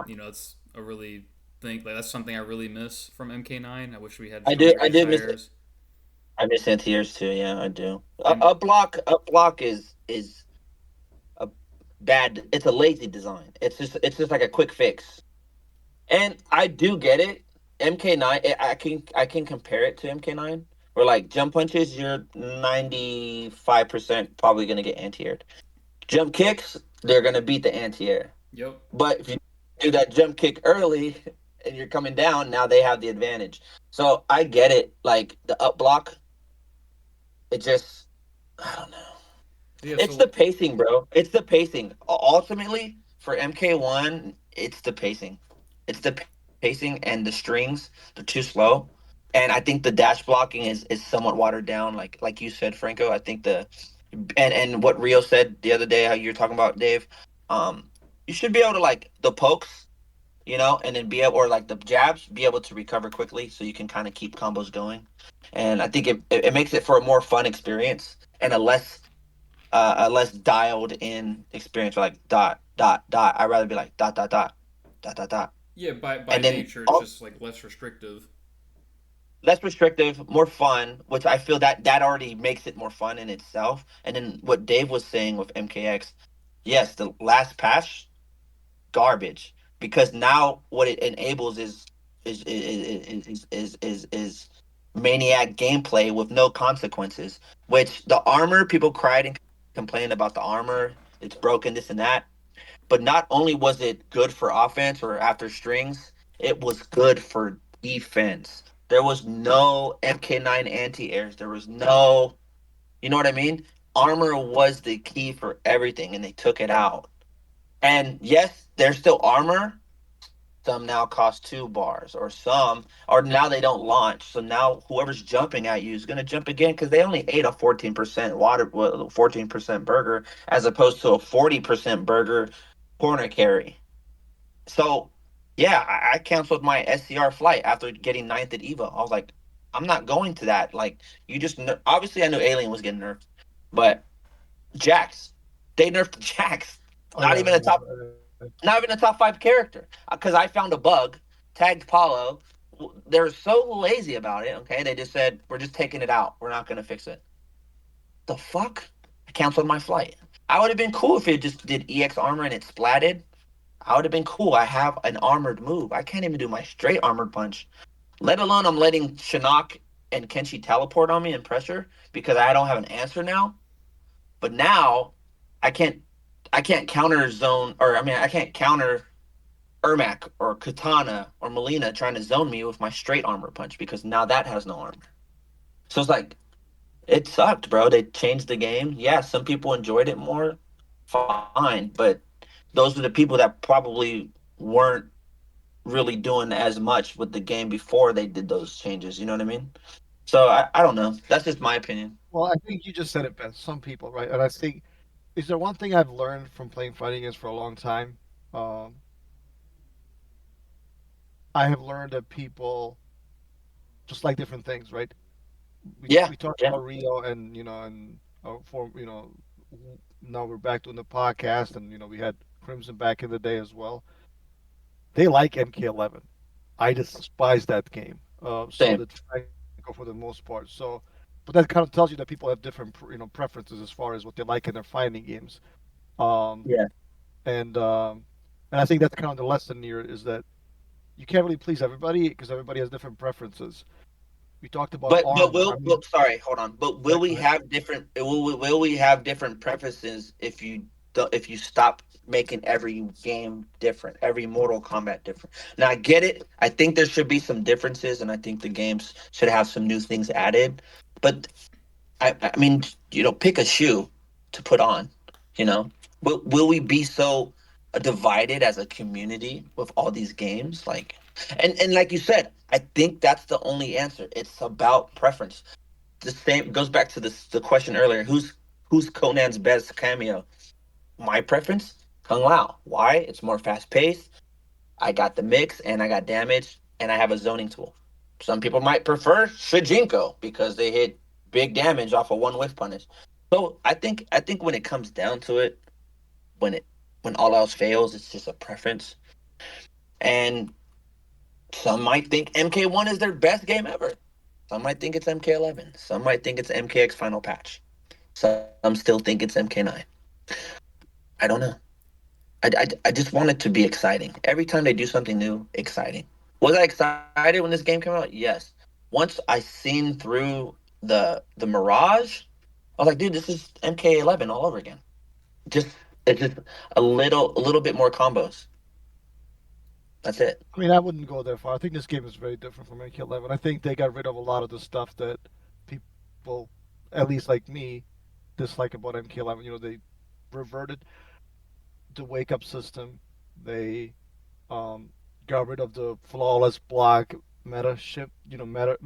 [SPEAKER 2] It's a really think like that's something I really miss from MK9. I wish we had stronger
[SPEAKER 3] I did miss
[SPEAKER 2] anti-airs.
[SPEAKER 3] I miss anti-airs too. Yeah, I do.
[SPEAKER 2] And
[SPEAKER 3] A block is a bad. It's a lazy design. It's just like a quick fix. And I do get it. MK9, I can compare it to MK9. Where like jump punches, you're 95% probably gonna get anti-aired. Jump kicks, they're gonna beat the anti-air.
[SPEAKER 2] yep,
[SPEAKER 3] But if you do that jump kick early and you're coming down, now they have the advantage. So I get it. Like the up block, it just I don't know.
[SPEAKER 2] yeah.
[SPEAKER 3] It's the
[SPEAKER 2] So
[SPEAKER 3] pacing, bro. It's the pacing. Ultimately, for MK1, it's the pacing. It's the pacing and the strings. They're too slow. And I think the dash blocking is somewhat watered down, like you said, Franco. I think the and what Rio said the other day, how you're talking about Dave. Um, you should be able to like the pokes, and then be able or like the jabs, be able to recover quickly, so you can kind of keep combos going. And I think it makes it for a more fun experience and a less dialed in experience for like dot dot dot. I'd rather be like dot dot dot dot dot dot,
[SPEAKER 2] yeah, by
[SPEAKER 3] and then
[SPEAKER 2] nature, it's just like less restrictive.
[SPEAKER 3] less restrictive, more fun. Which I feel that already makes it more fun in itself. And then what Dave was saying with MKX, yes, the last patch garbage because now what it enables is maniac gameplay with no consequences. Which the armor people cried and complained about the armor. It's broken, this and that. But not only was it good for offense or after strings, it was good for defense. There was no MK9 anti airs. There was no, you know what I mean? Armor was the key for everything, and they took it out. And yes, there's still armor. Some now cost 2 bars, or now they don't launch. So now whoever's jumping at you is gonna jump again because they only ate a 14% 14% burger as opposed to a 40% burger corner carry. So yeah, I canceled my SCR flight after getting ninth at Eva. I was like, I'm not going to that. Like you just obviously I knew Alien was getting nerfed, but Jax, they nerfed Jax.
[SPEAKER 1] Oh
[SPEAKER 3] Not
[SPEAKER 1] yeah,
[SPEAKER 3] even a top not even a top 5 character because I found a bug, tagged Paulo. They're so lazy about it. Okay, they just said we're just taking it out. We're not gonna fix it. The fuck? I canceled my flight. I would have been cool if it just did EX armor and it splatted. I would have been cool. I have an armored move. I can't even do my straight armored punch. Let alone I'm letting Shinnok and Kenshi teleport on me and pressure because I don't have an answer now. But now I can't I can't counter zone or I mean I can't counter Ermac or Katana or Melina trying to zone me with my straight armor punch because now that has no armor. So it's like it sucked, bro. They changed the game. Yeah, some people enjoyed it more. Fine, but those are the people that probably weren't really doing as much with the game before they did those changes. You know what I mean? So I don't know. That's just my opinion.
[SPEAKER 1] well, I think you just said it best. Some people, right? And I think is there one thing I've learned from playing fighting games for a long time? Um, I have learned that people just like different things, right? We
[SPEAKER 3] Yeah,
[SPEAKER 1] talked
[SPEAKER 3] yeah,
[SPEAKER 1] about Rio, and and for now we're back doing the podcast, and we had Crimson back in the day as well. They like MK11. I despise that game. So
[SPEAKER 3] same.
[SPEAKER 1] did Franco for the most part. But that kind of tells you that people have different preferences as far as what they like in their fighting games. Um,
[SPEAKER 3] Yeah,
[SPEAKER 1] and I think that's kind of the lesson here is that you can't really please everybody because everybody has different preferences. We talked about armor.
[SPEAKER 3] but
[SPEAKER 1] I mean,
[SPEAKER 3] sorry, hold on. But
[SPEAKER 1] yeah,
[SPEAKER 3] will
[SPEAKER 1] go
[SPEAKER 3] we
[SPEAKER 1] ahead.
[SPEAKER 3] have different? Will we have different preferences if you if you stop making every game different, every Mortal Kombat different? Now I get it. I think there should be some differences, and I think the games should have some new things added. But I mean, pick a shoe to put on. You know, will we be so divided as a community with all these games? Like, and like you said, I think that's the only answer. It's about preference. The same goes back to the question earlier. Who's Conan's best cameo? My preference, Kung Lao. Why? It's more fast paced. I got the mix and I got damage and I have a zoning tool. Some people might prefer Shijinko because they hit big damage off of one whiff punish. So I think when it comes down to it, when it when all else fails, it's just a preference. And some might think MK1 is their best game ever. Some might think it's MK11. Some might think it's MKX Final Patch. Some still think it's MK9. I don't know. I just want it to be exciting. Every time they do something new, exciting. Was I excited when this game came out? Yes. Once I seen through the Mirage, I was like, dude, this is MK11 all over again. Just it's just a little bit more combos. That's it.
[SPEAKER 1] I mean, I wouldn't go that far. I think this game is very different from MK11. I think they got rid of a lot of the stuff that people, at least like me, dislike about MK11. They reverted the wake up system. They um, got rid of the flawless block meta ship. Meta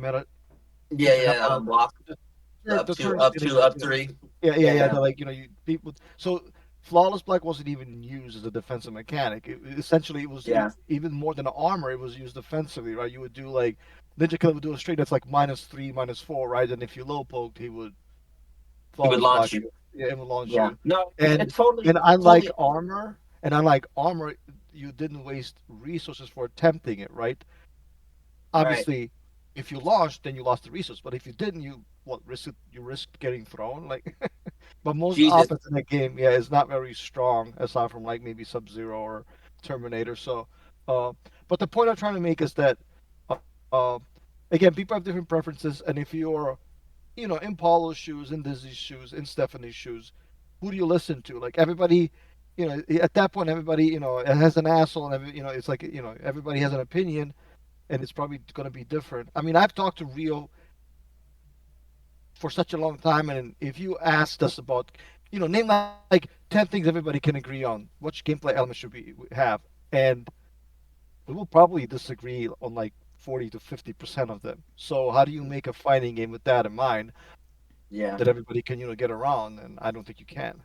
[SPEAKER 3] Yeah,
[SPEAKER 1] things that
[SPEAKER 3] yeah.
[SPEAKER 1] happen on
[SPEAKER 3] Block
[SPEAKER 1] the turn
[SPEAKER 3] up
[SPEAKER 1] scaling.
[SPEAKER 3] two, up three.
[SPEAKER 1] Yeah.
[SPEAKER 3] Yeah,
[SPEAKER 1] The like you people. So flawless black wasn't even used as a defensive mechanic. Essentially, it was
[SPEAKER 3] yeah.
[SPEAKER 1] even more than an armor. It was used defensively, right? You would do like Ninja Killer would do a straight that's like -3, -4, right? And if you low poked, he would
[SPEAKER 3] He would
[SPEAKER 1] flawless block
[SPEAKER 3] launch you.
[SPEAKER 1] you. Yeah, it would launch
[SPEAKER 3] Yeah.
[SPEAKER 1] you.
[SPEAKER 3] No,
[SPEAKER 1] And
[SPEAKER 3] it totally,
[SPEAKER 1] and unlike
[SPEAKER 3] totally.
[SPEAKER 1] armor, and unlike armor, you didn't waste resources for attempting it, right?
[SPEAKER 3] Right.
[SPEAKER 1] Obviously, if you launched, then you lost the resource. But if you didn't, you risked getting thrown. Like, but most
[SPEAKER 3] Jesus.
[SPEAKER 1] offense in that game, yeah, is not very strong aside from like maybe Sub Zero or Terminator. So, uh, but the point I'm trying to make is that, uh, again, people have different preferences, and if you're in Paulo's shoes, in Dizzy's shoes, in Stephanie's shoes, who do you listen to? Like everybody, at that point, everybody, has an asshole, and it's like everybody has an opinion, and it's probably going to be different. I mean, I've talked to Rio for such a long time, and if you asked us about, name like 10 things everybody can agree on, which gameplay elements should we have, and we will probably disagree on like 40 to 50% of them. So how do you make a fighting game with that in mind
[SPEAKER 3] Yeah.
[SPEAKER 1] that everybody can get around? And I don't think you can.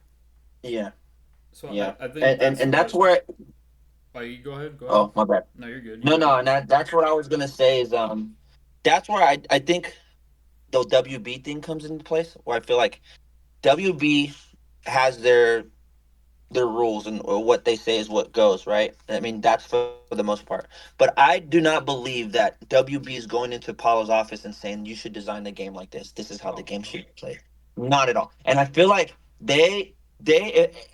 [SPEAKER 3] Yeah.
[SPEAKER 2] So
[SPEAKER 3] Yeah.
[SPEAKER 2] I think
[SPEAKER 3] And
[SPEAKER 2] that's
[SPEAKER 3] and that's
[SPEAKER 2] what.
[SPEAKER 3] where.
[SPEAKER 2] Oh, you go ahead. Go ahead.
[SPEAKER 3] Oh, my bad.
[SPEAKER 2] No, you're good. You
[SPEAKER 3] No,
[SPEAKER 2] go
[SPEAKER 3] no,
[SPEAKER 2] ahead.
[SPEAKER 3] and that's what I was gonna say is that's where I think the WB thing comes into place. Where I feel like WB has their rules and or what they say is what goes, right? I mean, that's for the most part. But I do not believe that WB is going into Paulo's office and saying you should design the game like this. This is how the
[SPEAKER 1] No,
[SPEAKER 3] game
[SPEAKER 1] no.
[SPEAKER 3] should be played. Not at all. And I feel like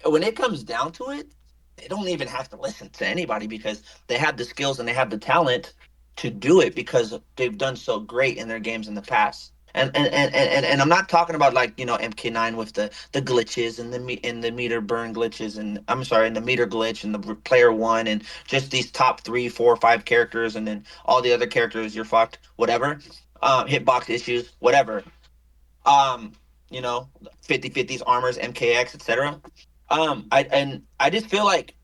[SPEAKER 3] when it comes down to it, they don't even have to listen to anybody because they have the skills and they have the talent to do it because they've done so great in their games in the past. And I'm not talking about like MK9 with the glitches and the meter burn glitches and I'm sorry and the meter glitch and the player one and just these top three, four, five characters and then all the other characters you're fucked whatever, hitbox issues whatever, um, 50/50s armors MKX etc. I just feel like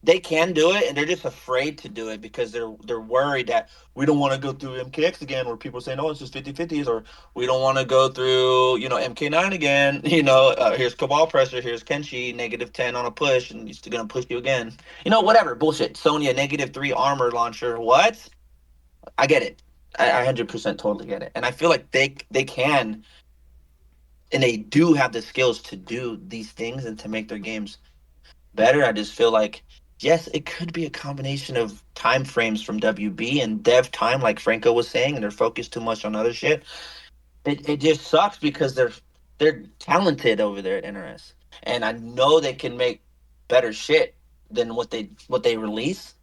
[SPEAKER 3] they can do it, and they're just afraid to do it because they're worried that we don't want to go through MKX again, where people say no, it's just 50-50s, or we don't want to go through MK9 again. Here's Cabal Pressure, here's Kenshi -10 on a push, and he's gonna push you again. Whatever bullshit. Sonya -3 armor launcher. What? I get it. I 100% totally get it, and I feel like they can and they do have the skills to do these things and to make their games better. I just feel like, yes, it could be a combination of time frames from WB and dev time, like Franco was saying, and they're focused too much on other shit. It just sucks because they're talented over there at NRS, and I know they can make better shit than what they release.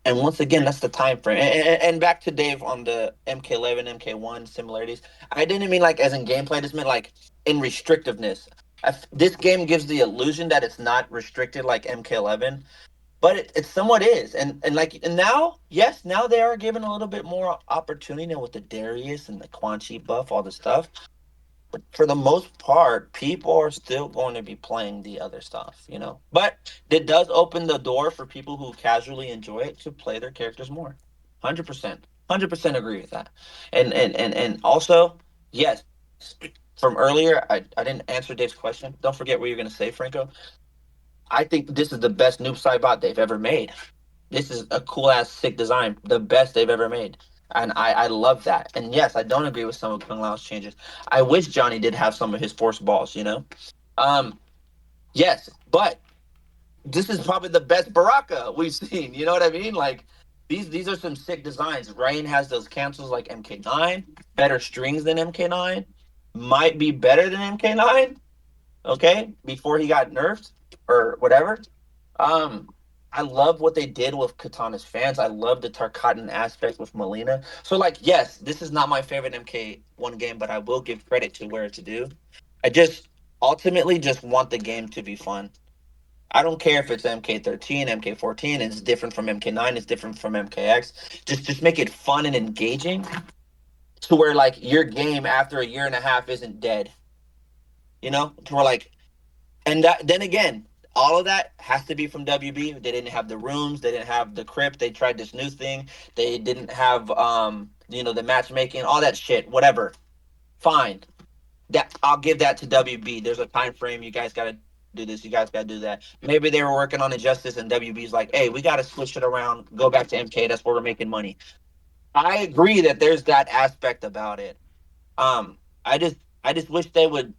[SPEAKER 3] And once again, that's the time frame. And back to Dave on the MK11, MK1 similarities. I didn't mean like as in gameplay. I just meant like in restrictiveness. This game gives the illusion that it's not restricted like MK11, but it somewhat is. And now, yes, now they are given a little bit more opportunity with the Darius and the Quan Chi buff, all the stuff. But for the most part, people are still going to be playing the other stuff. But it does open the door for people who casually enjoy it to play their characters more. 100%. 100% agree with that. And also, yes, from earlier, I didn't answer Dave's question. Don't forget what you're going to say, Franco. I think this is the best noob Saibot they've ever made. This is a cool ass sick design, the best they've ever made. And I love that. And yes, I don't agree with some of Kung Lao's changes. I wish Johnny did have some of his force balls. Um, yes, but this is probably the best Baraka we've seen. You know what I mean? Like these are some sick designs. Rain has those cancels like MK9, better strings than MK9, might be better than MK9. Okay, before he got nerfed or whatever. Um, I love what they did with Katana's fans. I love the Tarkatan aspect with Melina. So, like, yes, this is not my favorite MK1 game, but I will give credit to where it's due. I just ultimately just want the game to be fun. I don't care if it's MK13, MK14. It's different from MK9. It's different from MKX. Just make it fun and engaging to where like your game after a year and a half isn't dead. To where like and then again, all of that has to be from WB. They didn't have the rooms, they didn't have the crypt. They tried this new thing. They didn't have the matchmaking, all that shit. Whatever. Fine. That I'll give that to WB. There's a time frame. You guys got to do this. You guys got to do that. Maybe they were working on Injustice, and WB's like, "Hey, we got to switch it around. Go back to MK. That's where we're making money." I agree that there's that aspect about it. I just wish they would.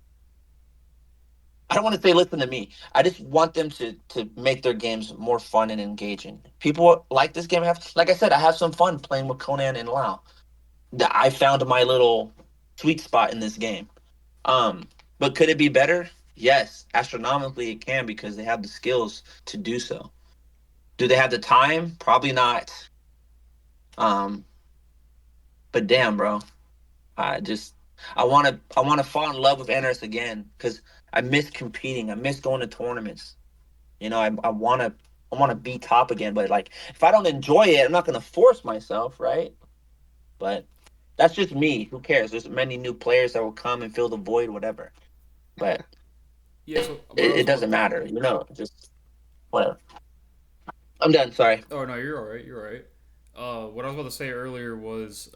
[SPEAKER 3] I don't want to say listen to me. I just want them to make their games more fun and engaging. People like this game. Have like I said, I have some fun playing with Conan and Lao. I found my little sweet spot in this game. But could it be better? Yes, astronomically it can because they have the skills to do so. Do they have the time? Probably not. Um, but damn, bro, I just I want to fall in love with NRS again because I miss competing. I miss going to tournaments. I want to be top again, but like if I don't enjoy it, I'm not gonna force myself, right? But that's just me. Who cares? There's many new players that will come and fill the void, whatever. But
[SPEAKER 2] Yeah.
[SPEAKER 3] it,
[SPEAKER 2] So what I
[SPEAKER 3] it,
[SPEAKER 2] was
[SPEAKER 3] it
[SPEAKER 2] about.
[SPEAKER 3] doesn't matter. Just whatever. I'm done. Sorry.
[SPEAKER 2] Oh no, you're all right. You're all right. What I was about to say earlier was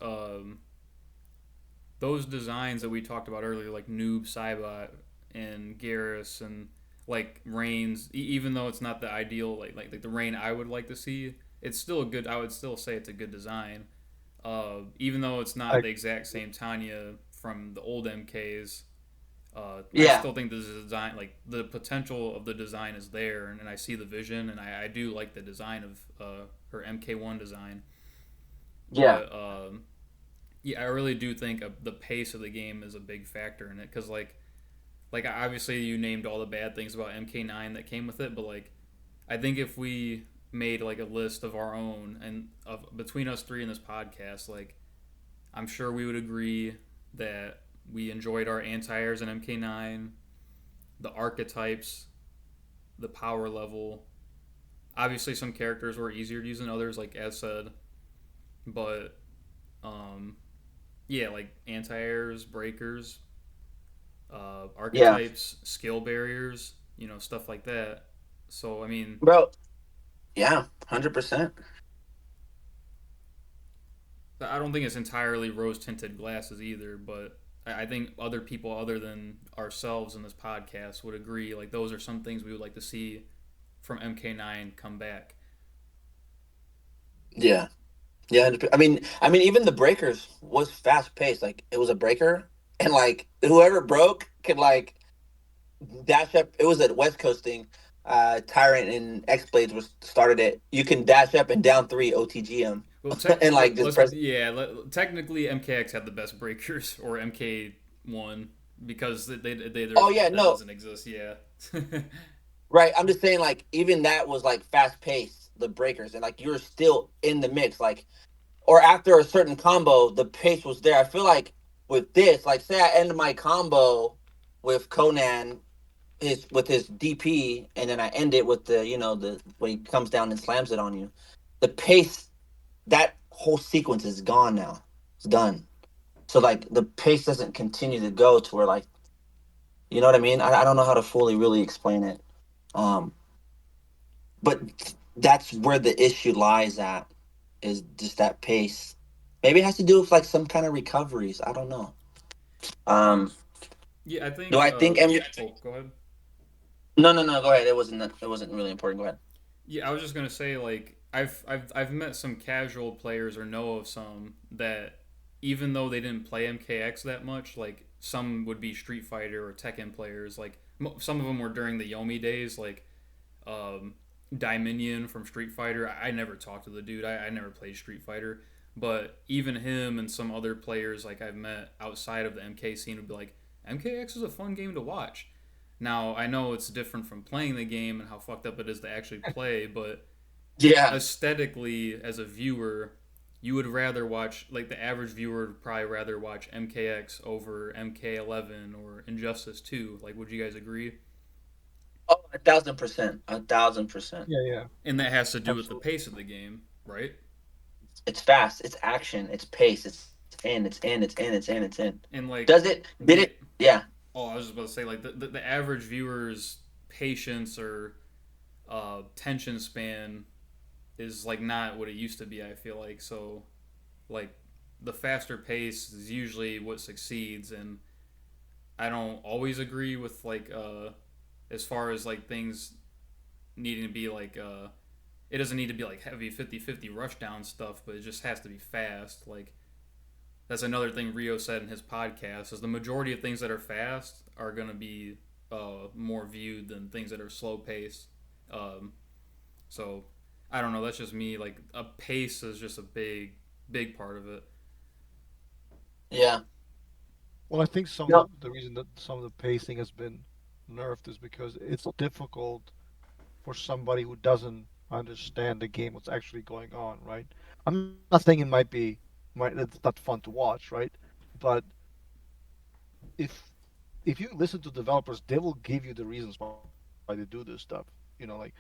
[SPEAKER 2] those designs that we talked about earlier, like Noob, Saibot, and Garrus, and like Reigns. Even though it's not the ideal, like the Rain I would like to see, it's still a good. I would still say it's a good design. Even though it's not
[SPEAKER 1] I
[SPEAKER 2] the exact same Tanya from the old MKs, I
[SPEAKER 3] Yeah.
[SPEAKER 2] still think the design, like the potential of the design, is there, and I see the vision, and I do like the design of her MK1 design.
[SPEAKER 3] Yeah.
[SPEAKER 2] But yeah, I really do think the pace of the game is a big factor in it because like obviously you named all the bad things about MK9 that came with it, but like I think if we made like a list of our own and of between us three in this podcast, like I'm sure we would agree that we enjoyed our anti-airs in MK9, the archetypes, the power level. Obviously, some characters were easier to use than others, like as said, but um, yeah, like anti-airs, breakers,
[SPEAKER 3] Yeah.
[SPEAKER 2] archetypes, skill barriers, stuff like that. So I mean,
[SPEAKER 3] Bro. Yeah, 100%.
[SPEAKER 2] I don't think it's entirely rose tinted glasses either, but I think other people other than ourselves in this podcast would agree. Like those are some things we would like to see from MK9 come back.
[SPEAKER 3] Yeah. Yeah, I mean, even the breakers was fast paced. Like it was a breaker, and like whoever broke could like dash up. It was a West Coast thing. Tyrant and X Blades was started it. You can dash up and down three OTG him,
[SPEAKER 2] Well,
[SPEAKER 3] and like just press.
[SPEAKER 2] technically MKX had the best breakers or MK1 because
[SPEAKER 3] Oh yeah,
[SPEAKER 2] that
[SPEAKER 3] no,
[SPEAKER 2] doesn't exist. Yeah.
[SPEAKER 3] right. I'm just saying like even that was like fast paced. The breakers and like you were still in the mix. Like or after a certain combo, the pace was there. I feel like with this, like say I end my combo with Conan his with his DP, and then I end it with the the when he comes down and slams it on you. The pace that whole sequence is gone now. It's done. So like the pace doesn't continue to go to where like you know what I mean. I don't know how to fully really explain it. Um, but that's where the issue lies at is just that pace. Maybe it has to do with like some kind of recoveries. I don't know. Um,
[SPEAKER 2] Yeah, I
[SPEAKER 3] do
[SPEAKER 2] think.
[SPEAKER 3] I think MU?
[SPEAKER 2] Oh, go ahead.
[SPEAKER 3] No. Go ahead. It wasn't really important. Go ahead.
[SPEAKER 2] Yeah, I was just gonna say like I've met some casual players or know of some that even though they didn't play MKX that much, like some would be Street Fighter or Tekken players. Like some of them were during the Yomi days, like um, Dominion from Street Fighter. I never talked to the dude. I never played Street Fighter, but even him and some other players like I've met outside of the MK scene would be like, MKX is a fun game to watch. Now I know it's different from playing the game and how fucked up it is to actually play, but
[SPEAKER 3] Yeah.
[SPEAKER 2] aesthetically, as a viewer, you would rather watch like the average viewer would probably rather watch MKX over MK11 or Injustice 2. Like, would you guys agree?
[SPEAKER 3] Oh, 1,000%. 1,000%.
[SPEAKER 1] Yeah, yeah,
[SPEAKER 2] And that has to do with the
[SPEAKER 1] absolutely.
[SPEAKER 2] pace of the game, right?
[SPEAKER 3] It's fast. It's action. It's pace. It's in. It's in. It's in. It's in. It's in.
[SPEAKER 2] And like,
[SPEAKER 3] Does it? Did
[SPEAKER 2] yeah.
[SPEAKER 3] it? Yeah.
[SPEAKER 2] Oh, I was just about to say like the average viewer's patience or tension span is like not what it used to be. I feel like so like the faster pace is usually what succeeds, and I don't always agree with like as far as like things needing to be like it doesn't need to be like heavy 50-50 rush down stuff, but it just has to be fast. Like that's another thing Rio said in his podcast is the majority of things that are fast are going to be more viewed than things that are slow paced. Um, so I don't know. That's just me. Like a pace is just a big part of it.
[SPEAKER 3] Yeah.
[SPEAKER 1] Well, I think some of
[SPEAKER 3] No.
[SPEAKER 1] the reason that some of the pacing has been nerfed is because it's difficult for somebody who doesn't understand the game what's actually going on, right? I'm not saying it's not fun to watch, right? But if if you listen to developers, they will give you the reasons why they do this stuff. Like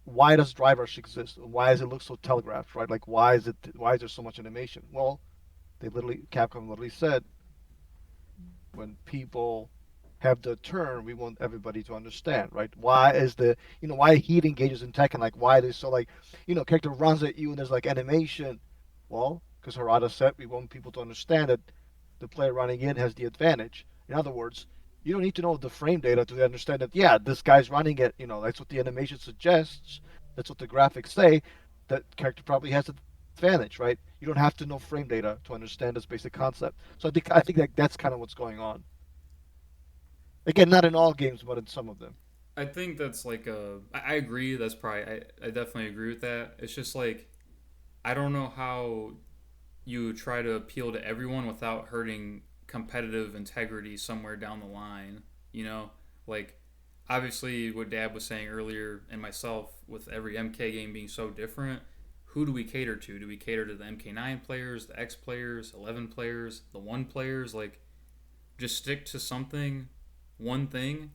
[SPEAKER 1] why does drive rush exist? Why does it look so telegraphed, right? Like why is there so much animation? Well, Capcom literally said when people have the turn, we want everybody to understand, right? Why is why heat engages in Tekken, like why there's so like, character runs at you and there's like animation. Well, because Harada said we want people to understand that the player running in has the advantage. In other words, you don't need to know the frame data to understand that, yeah, this guy's running it, that's what the animation suggests, that's what the graphics say, that character probably has advantage, right? You don't have to know frame data to understand this basic concept. So I think that that's kind of what's going on. Again, not in all games, but in some of them.
[SPEAKER 2] I think that's like I agree. That's probably I definitely agree with that. It's just like I don't know how you try to appeal to everyone without hurting competitive integrity somewhere down the line. You know, like obviously what Dad was saying earlier, and myself with every MK game being so different. Who do we cater to? Do we cater to the MK9 players, the X players, 11 players, the 1 players? Like, just stick to something, one thing,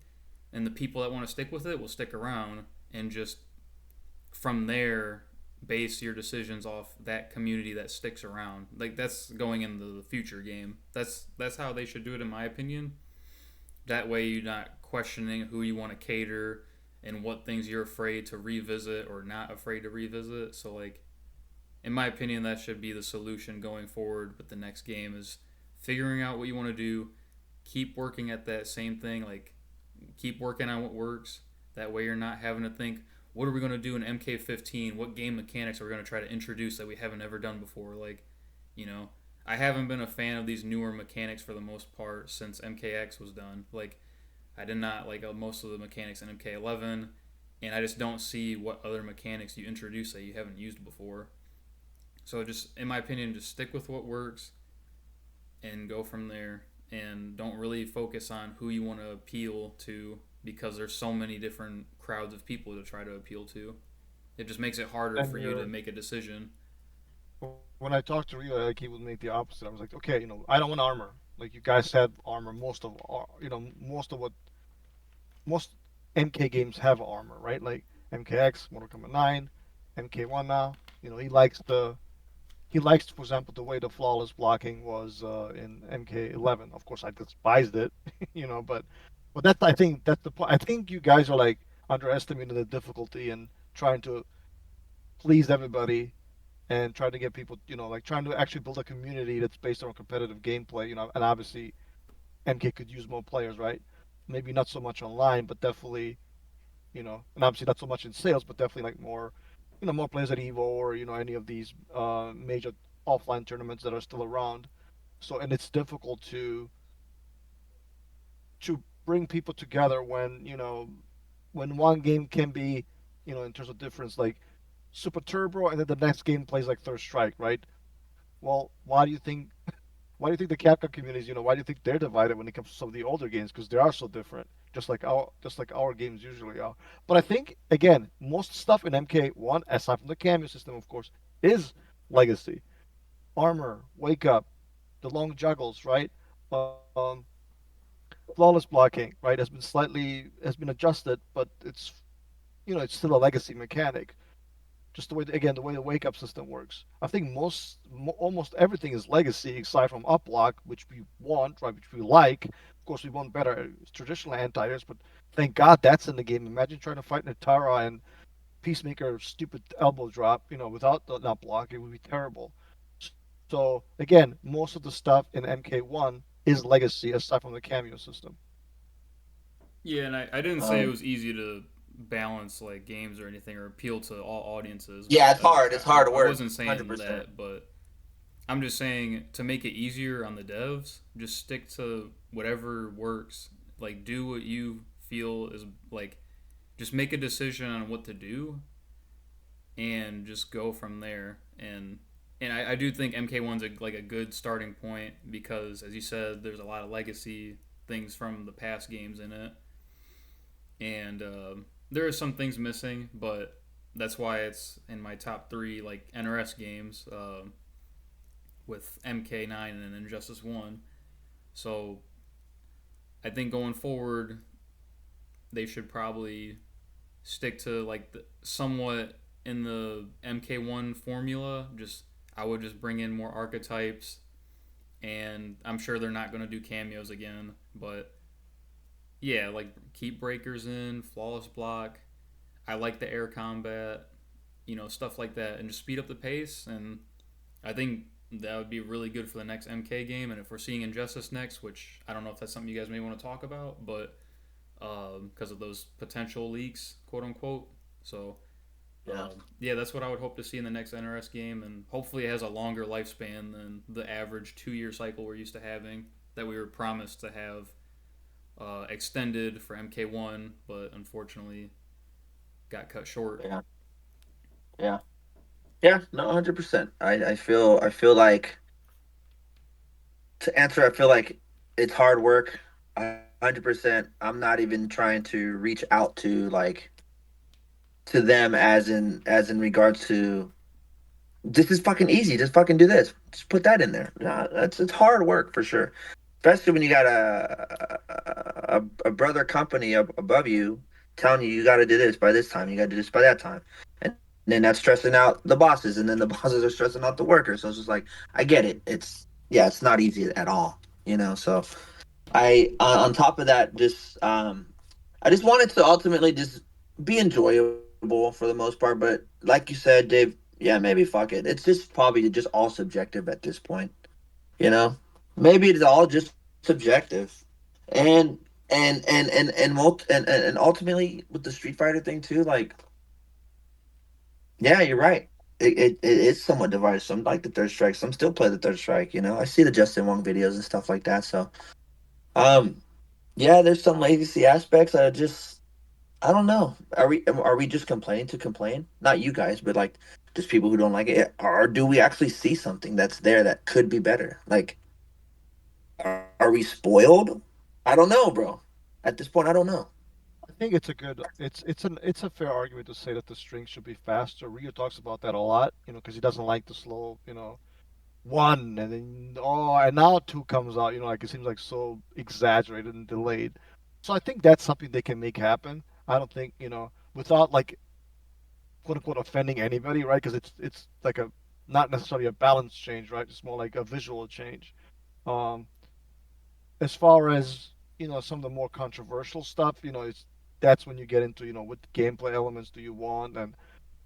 [SPEAKER 2] and the people that want to stick with it will stick around, and just from there base your decisions off that community that sticks around. Like that's going into the future game. That's how they should do it in my opinion. That way you're not questioning who you want to cater and what things you're afraid to revisit or not afraid to revisit. So like in my opinion, that should be the solution going forward with the next game is figuring out what you want to do, keep working at that same thing, like keep working on what works. That way you're not having to think, what are we going to do in MK15? What game mechanics are we going to try to introduce that we haven't ever done before? Like, you know, I haven't been a fan of these newer mechanics for the most part since MKX was done. Like, I did not like most of the mechanics in MK11, and I just don't see what other mechanics you introduce that you haven't used before. So just in my opinion, just stick with what works and go from there. And don't really focus on who you want to appeal to because there's so many different crowds of people to try to appeal to. It just makes it harder
[SPEAKER 1] And
[SPEAKER 2] for you to
[SPEAKER 1] you're
[SPEAKER 2] make a decision.
[SPEAKER 1] when I talked to Rio, like he would make the opposite. I was like, okay, I don't want armor. Like you guys had armor. Most of what most MK games have armor, right? Like MKX, Mortal Kombat 9, MK1 now. He likes, for example, the way the flawless blocking was in MK11. Of course, I despised it, but that's I think that's the point. I think you guys are like underestimating the difficulty and trying to please everybody and trying to get people, like trying to actually build a community that's based on competitive gameplay, and obviously MK could use more players, right? Maybe not so much online, but definitely, and obviously not so much in sales, but definitely like more, more players at Evo or any of these major offline tournaments that are still around. So, and it's difficult to bring people together when one game can be, in terms of difference, like Super Turbo, and then the next game plays like Third Strike, right? Well, why do you think the Capcom communities, why do you think they're divided when it comes to some of the older games? Because they are so different, just like our games usually are. But I think again, most stuff in MK1, aside from the cameo system, of course, is legacy. Armor, wake up, the long juggles, right? Um, flawless blocking, right, has been adjusted, but it's still a legacy mechanic. Just the way the wake up system works. I think almost everything is legacy aside from uplock, which we want, right, which we like. Of course, we want better traditional anti-airs, but thank God that's in the game. Imagine trying to fight Natara and Peacemaker stupid elbow drop, without the uplock, it would be terrible. So again, most of the stuff in MK1 is legacy aside from the cameo system.
[SPEAKER 2] Yeah, and I didn't say it
[SPEAKER 3] Um,
[SPEAKER 2] was easy to balance like games or anything or appeal to all audiences,
[SPEAKER 3] yeah,
[SPEAKER 2] but
[SPEAKER 3] it's hard. It's hard
[SPEAKER 2] I
[SPEAKER 3] work.
[SPEAKER 2] wasn't
[SPEAKER 3] Hundred
[SPEAKER 2] saying
[SPEAKER 3] percent.
[SPEAKER 2] that, but I'm just saying to make it easier on the devs, just stick to whatever works. Like do what you feel is like just make a decision on what to do and just go from there. And I do think MK1's like a good starting point because as you said, there's a lot of legacy things from the past games in it, and there are some things missing, but that's why it's in my top three like NRS games with MK9 and Injustice One. So I think going forward, they should probably stick to like somewhat in the MK1 formula. Just I would just bring in more archetypes, and I'm sure they're not going to do cameos again, but yeah, like keep breakers in, flawless block. I like the air combat, stuff like that, and just speed up the pace. And I think that would be really good for the next MK game. And if we're seeing Injustice next, which I don't know if that's something you guys may want to talk about, but because of those potential leaks, quote unquote. So
[SPEAKER 3] Yeah.
[SPEAKER 2] yeah, that's what I would hope to see in the next NRS game, and hopefully it has a longer lifespan than the average 2 year cycle we're used to having that we were promised to have extended for MK1, but unfortunately got cut short.
[SPEAKER 3] Yeah. Yeah. Yeah. No, 100%. I feel like to answer. I feel like it's hard work. 100%. I'm not even trying to reach out to them as in regards to this is fucking easy. Just fucking do this. Just put that in there. No, it's hard work for sure. Especially when you got a brother company above you telling you got to do this by this time. You got to do this by that time, and then that's stressing out the bosses, and then the bosses are stressing out the workers. So it's just like I get it. It's not easy at all. So I on top of that, just I just wanted to ultimately just be enjoyable for the most part. But like you said, Dave, yeah, maybe fuck it. It's just probably just all subjective at this point. You know, maybe it's all just subjective, and and ultimately with the Street Fighter thing too. Like, yeah, you're right. It is somewhat divided. Some like the third strike. Some still play the third strike. You know, I see the Justin Wong videos and stuff like that. So, um, yeah, there's some legacy aspects that are just I don't know. Are we just complaining to complain? Not you guys, but like just people who don't like it. Or do we actually see something that's there that could be better? Like, are we spoiled? I don't know, bro. At this point, I don't know.
[SPEAKER 1] I think it's a good it's a fair argument to say that the string should be faster. Ryu talks about that a lot, because he doesn't like the slow, one and then and now two comes out, like it seems like so exaggerated and delayed. So I think that's something they can make happen. I don't think, without like quote unquote offending anybody, right? Because it's like a not necessarily a balance change, right? It's more like a visual change. Um, as far as some of the more controversial stuff, it's that's when you get into what gameplay elements do you want, and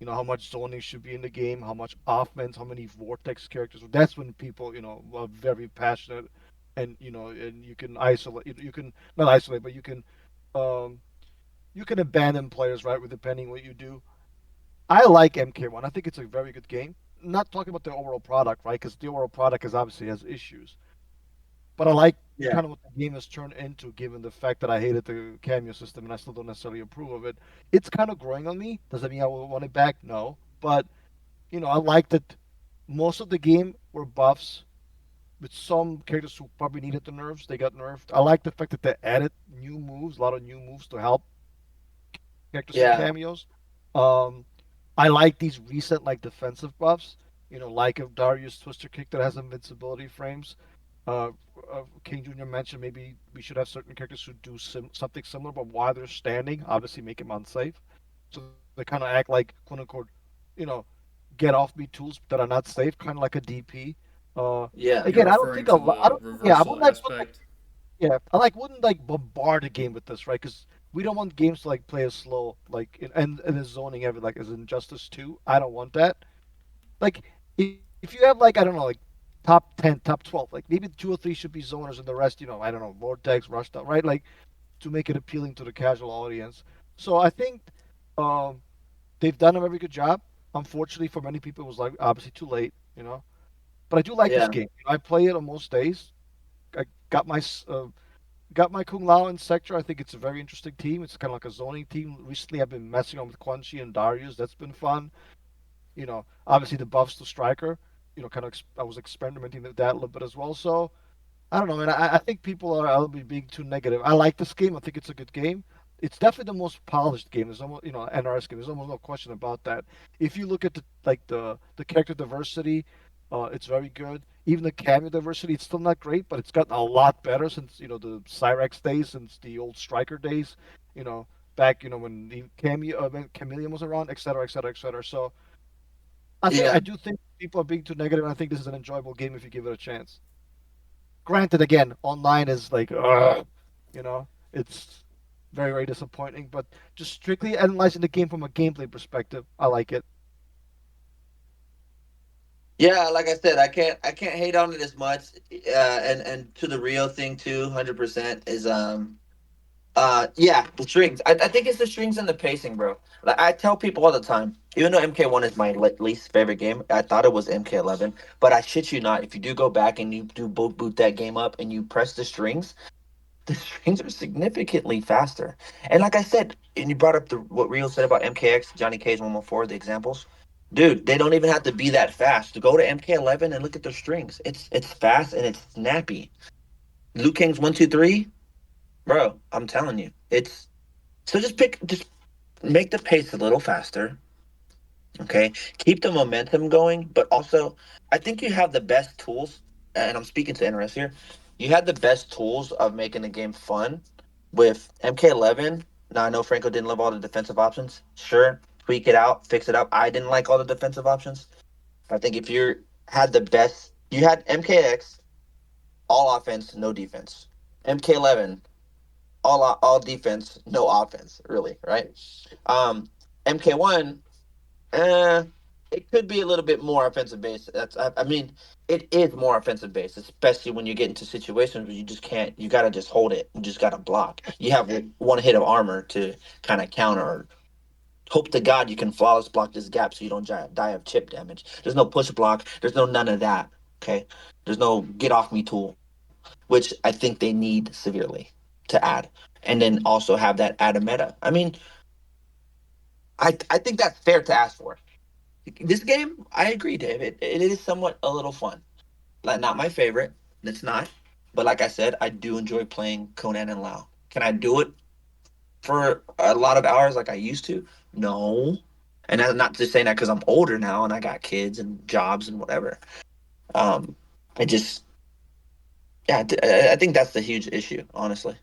[SPEAKER 1] how much zoning should be in the game, how much offense, how many vortex characters. That's when people are very passionate, and and you can isolate, you can not isolate, but um, you can abandon players, right, with depending what you do. I like MK1. I think it's a very good game. Not talking about the overall product, right? Because the overall product is obviously has issues, but I like
[SPEAKER 3] Yeah,
[SPEAKER 1] kind of what the game has turned into, given the fact that I hated the cameo system and I still don't necessarily approve of it. It's kind of growing on me. Does that mean I will want it back? No. But, I like that most of the game were buffs with some characters who probably needed the nerfs. They got nerfed. I like the fact that they added new moves, a lot of new moves to help characters in
[SPEAKER 3] yeah,
[SPEAKER 1] cameos. Um, I like these recent like defensive buffs. Like if Darius Twister Kick that has invincibility frames. Uh, King Jr. mentioned maybe we should have certain characters who do something similar, but while they're standing, obviously make them unsafe. So they kind of act like quote unquote, you know, get off me tools that are not safe, kind of like a DP. Uh,
[SPEAKER 3] yeah,
[SPEAKER 2] You're
[SPEAKER 1] Again, I don't
[SPEAKER 2] referring
[SPEAKER 1] think a
[SPEAKER 2] to
[SPEAKER 1] lot. I
[SPEAKER 2] the
[SPEAKER 1] don't. Yeah, I
[SPEAKER 2] reversal
[SPEAKER 1] wouldn't like.
[SPEAKER 2] aspect.
[SPEAKER 1] Yeah, I like wouldn't like bombard a game with this, right? Because we don't want games to like play as slow, like and the zoning of it, like as Injustice 2. I don't want that. Like if you have like I don't know, like top 10, top 12, like maybe two or three should be zoners and the rest, I don't know, Vortex, Rushed Out, right? Like to make it appealing to the casual audience. So I think um, they've done a very good job. Unfortunately, for many people, it was like obviously too late. But I do like this
[SPEAKER 3] yeah,
[SPEAKER 1] game. I play it on most days. I got my got my Kung Lao in Sector. I think it's a very interesting team. It's kind of like a zoning team. Recently, I've been messing around with Quan Chi and Darius. That's been fun. Obviously the buffs to Striker. Kind of I was experimenting with that a little bit as well. So I don't know, man. I think people are I'll be being too negative. I like this game. I think it's a good game. It's definitely the most polished game. There's almost NRS game. There's almost no question about that. If you look at the character diversity, it's very good. Even the cameo diversity, it's still not great, but it's gotten a lot better since the Cyrex days, since the old Striker days. You know, back when the cameo when Chameleon was around, et cetera, et cetera, et cetera. So
[SPEAKER 3] yeah,
[SPEAKER 1] I do think people are being too negative, and I think this is an enjoyable game if you give it a chance. Granted, again, online is like, it's very, very disappointing. But just strictly analyzing the game from a gameplay perspective, I like it.
[SPEAKER 3] yeah. Like I said, I can't hate on it as much. And to the real thing too, 100% is yeah, the strings. I think it's the strings and the pacing, bro. Like I tell people all the time, even though MK1 is my least favorite game, I thought it was MK11. But I shit you not, if you do go back and you do boot that game up and you press the strings are significantly faster. And like I said, and you brought up the what Rio said about MKX, Johnny Cage 114, the examples. Dude, they don't even have to be that fast. To go to MK11 and look at their strings. It's fast and it's snappy. Liu Kang's 123, bro, I'm telling you. It's so just make the pace a little faster. Okay, keep the momentum going, but also I think you have the best tools. And I'm speaking to NRS here. You had the best tools of making the game fun with MK11. Now I know Franco didn't love all the defensive options. Sure, tweak it out, fix it up. I didn't like all the defensive options. I think if you had the best, you had MKX all offense, no defense. MK11 all defense, no offense, really, right? Um, MK1, uh, it could be a little bit more offensive based. I mean, it is more offensive based, especially when you get into situations where you just can't. You gotta just hold it. You just gotta block. You have one hit of armor to kind of counter. Or hope to God you can flawless block this gap so you don't die of chip damage. There's no push block. There's no none of that. Okay. There's no get off me tool, which I think they need severely to add, and then also have that add a meta. I mean, I think that's fair to ask for. This game, I agree, Dave. It is somewhat a little fun. Like not my favorite. It's not. But like I said, I do enjoy playing Conan and Lao. Can I do it for a lot of hours like I used to? No. And I'm not just saying that because I'm older now and I got kids and jobs and whatever. Um, I just, yeah, I think that's the huge issue, honestly.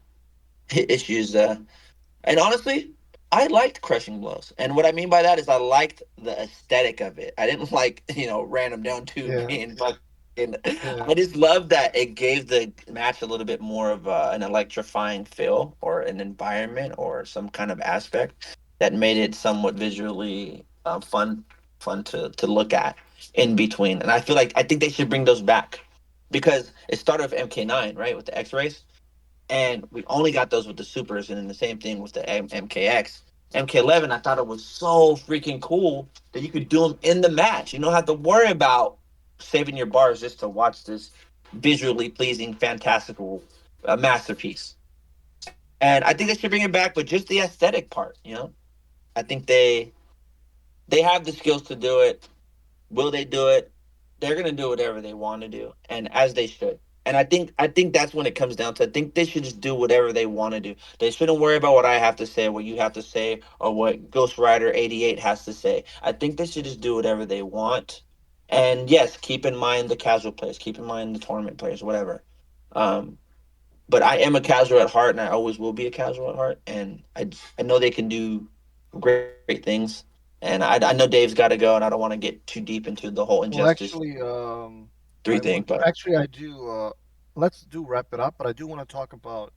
[SPEAKER 3] Issues And honestly, I liked Crushing Blows. And what I mean by that is I liked the aesthetic of it. I didn't like, random down two
[SPEAKER 1] Yeah,
[SPEAKER 3] being fucking.
[SPEAKER 1] yeah.
[SPEAKER 3] I just loved that it gave the match a little bit more of an electrifying feel or an environment or some kind of aspect that made it somewhat visually fun to look at in between. And I think they should bring those back because it started with MK9, right, with the X rays, and we only got those with the supers, and then the same thing with the MKX. MK11, I thought it was so freaking cool that you could do them in the match. You don't have to worry about saving your bars just to watch this visually pleasing, fantastical masterpiece. And I think they should bring it back, but just the aesthetic part. I think they have the skills to do it. Will they do it? They're gonna do whatever they want to do, and as they should. And I think that's when it comes down to. I think they should just do whatever they want to do. They shouldn't worry about what I have to say, what you have to say, or what Ghost Rider 88 has to say. I think they should just do whatever they want. And yes, keep in mind the casual players, keep in mind the tournament players, whatever. Um, but I am a casual at heart, and I always will be a casual at heart. And I know they can do great things. And I know Dave's got to go, and I don't want to get too deep into the whole
[SPEAKER 1] Well,
[SPEAKER 3] injustice
[SPEAKER 1] actually,
[SPEAKER 3] three thing. But
[SPEAKER 1] I do. Let's do wrap it up, but I do want to talk about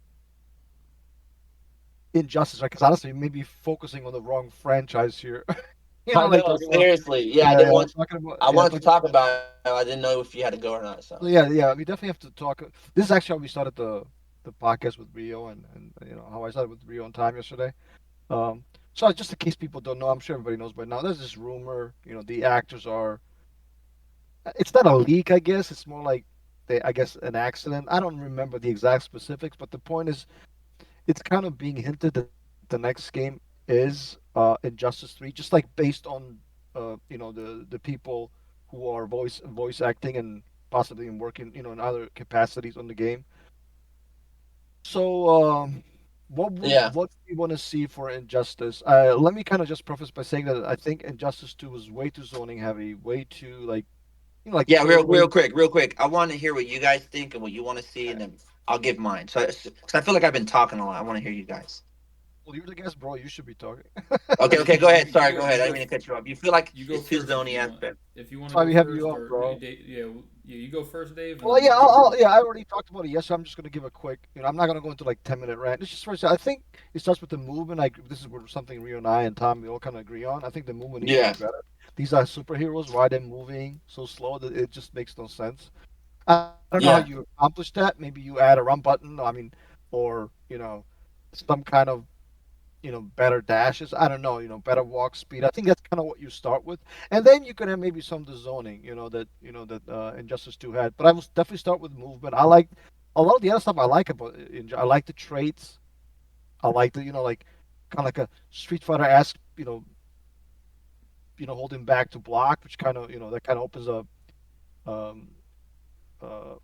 [SPEAKER 1] Injustice, right? Because honestly, maybe focusing on the wrong franchise here.
[SPEAKER 3] I
[SPEAKER 1] Like
[SPEAKER 3] know,
[SPEAKER 1] talking about,
[SPEAKER 3] seriously, yeah, I
[SPEAKER 1] yeah,
[SPEAKER 3] didn't
[SPEAKER 1] yeah,
[SPEAKER 3] want.
[SPEAKER 1] talking about,
[SPEAKER 3] I
[SPEAKER 1] yeah,
[SPEAKER 3] wanted to
[SPEAKER 1] talking.
[SPEAKER 3] talk about it. I didn't know if you had to go or not. So
[SPEAKER 1] So yeah, yeah, we definitely have to talk. This is actually how we started the podcast with Rio, and how I started with Rio and Time yesterday. Um, so just in case people don't know, I'm sure everybody knows by now. There's this rumor, the actors are. It's not a leak, I guess. It's more like I guess, an accident. I don't remember the exact specifics, but the point is, it's kind of being hinted that the next game is Injustice 3, just like based on the people who are voice acting and possibly in working in other capacities on the game. So
[SPEAKER 3] yeah,
[SPEAKER 1] what do you want to see for Injustice? Let me kind of just preface by saying that I think Injustice 2 was way too zoning heavy, way too like like
[SPEAKER 3] yeah.
[SPEAKER 1] turn
[SPEAKER 3] Real
[SPEAKER 1] based.
[SPEAKER 3] quick, real quick. I want to hear what you guys think and what you want to see, and then I'll give mine. So, cause I feel like I've been talking a lot. I want to hear you guys.
[SPEAKER 1] Well, you're the guest, bro. You should be talking.
[SPEAKER 3] Okay, go ahead.
[SPEAKER 2] You
[SPEAKER 3] Sorry,
[SPEAKER 2] go
[SPEAKER 3] go
[SPEAKER 2] you
[SPEAKER 3] ahead. I
[SPEAKER 2] go
[SPEAKER 3] didn't mean to cut you off. You feel like
[SPEAKER 2] you go
[SPEAKER 3] it's too
[SPEAKER 2] first if
[SPEAKER 3] zony
[SPEAKER 2] you want.
[SPEAKER 3] aspect.
[SPEAKER 2] If you
[SPEAKER 1] That's
[SPEAKER 2] want to
[SPEAKER 1] why
[SPEAKER 2] go
[SPEAKER 1] we have you
[SPEAKER 2] first,
[SPEAKER 1] up,
[SPEAKER 2] or
[SPEAKER 1] bro.
[SPEAKER 2] yeah, you go first, Dave, and
[SPEAKER 1] Well,
[SPEAKER 2] then
[SPEAKER 1] yeah,
[SPEAKER 2] I'll go.
[SPEAKER 1] yeah, I already talked about it. Yes, I'm just gonna give a quick. I'm not gonna go into like 10-minute rant. It's just first. I think it starts with the movement. Like this is where something Rio and I and Tom we all kind of agree on. I think the movement needs to be
[SPEAKER 3] Yeah,
[SPEAKER 1] better. These are superheroes. Why are they moving so slow that it just makes no sense? I don't know how you
[SPEAKER 3] yeah,
[SPEAKER 1] accomplish that. Maybe you add a run button. I mean, or some kind of better dashes. I don't know, better walk speed. I think that's kind of what you start with, and then you can have maybe some of the zoning, that Injustice 2 had. But I will definitely start with movement. I like a lot of the other stuff. I like about I like the traits. I like the like kind of like a Street Fighter esque, holding back to block, which kind of that kind of opens up um,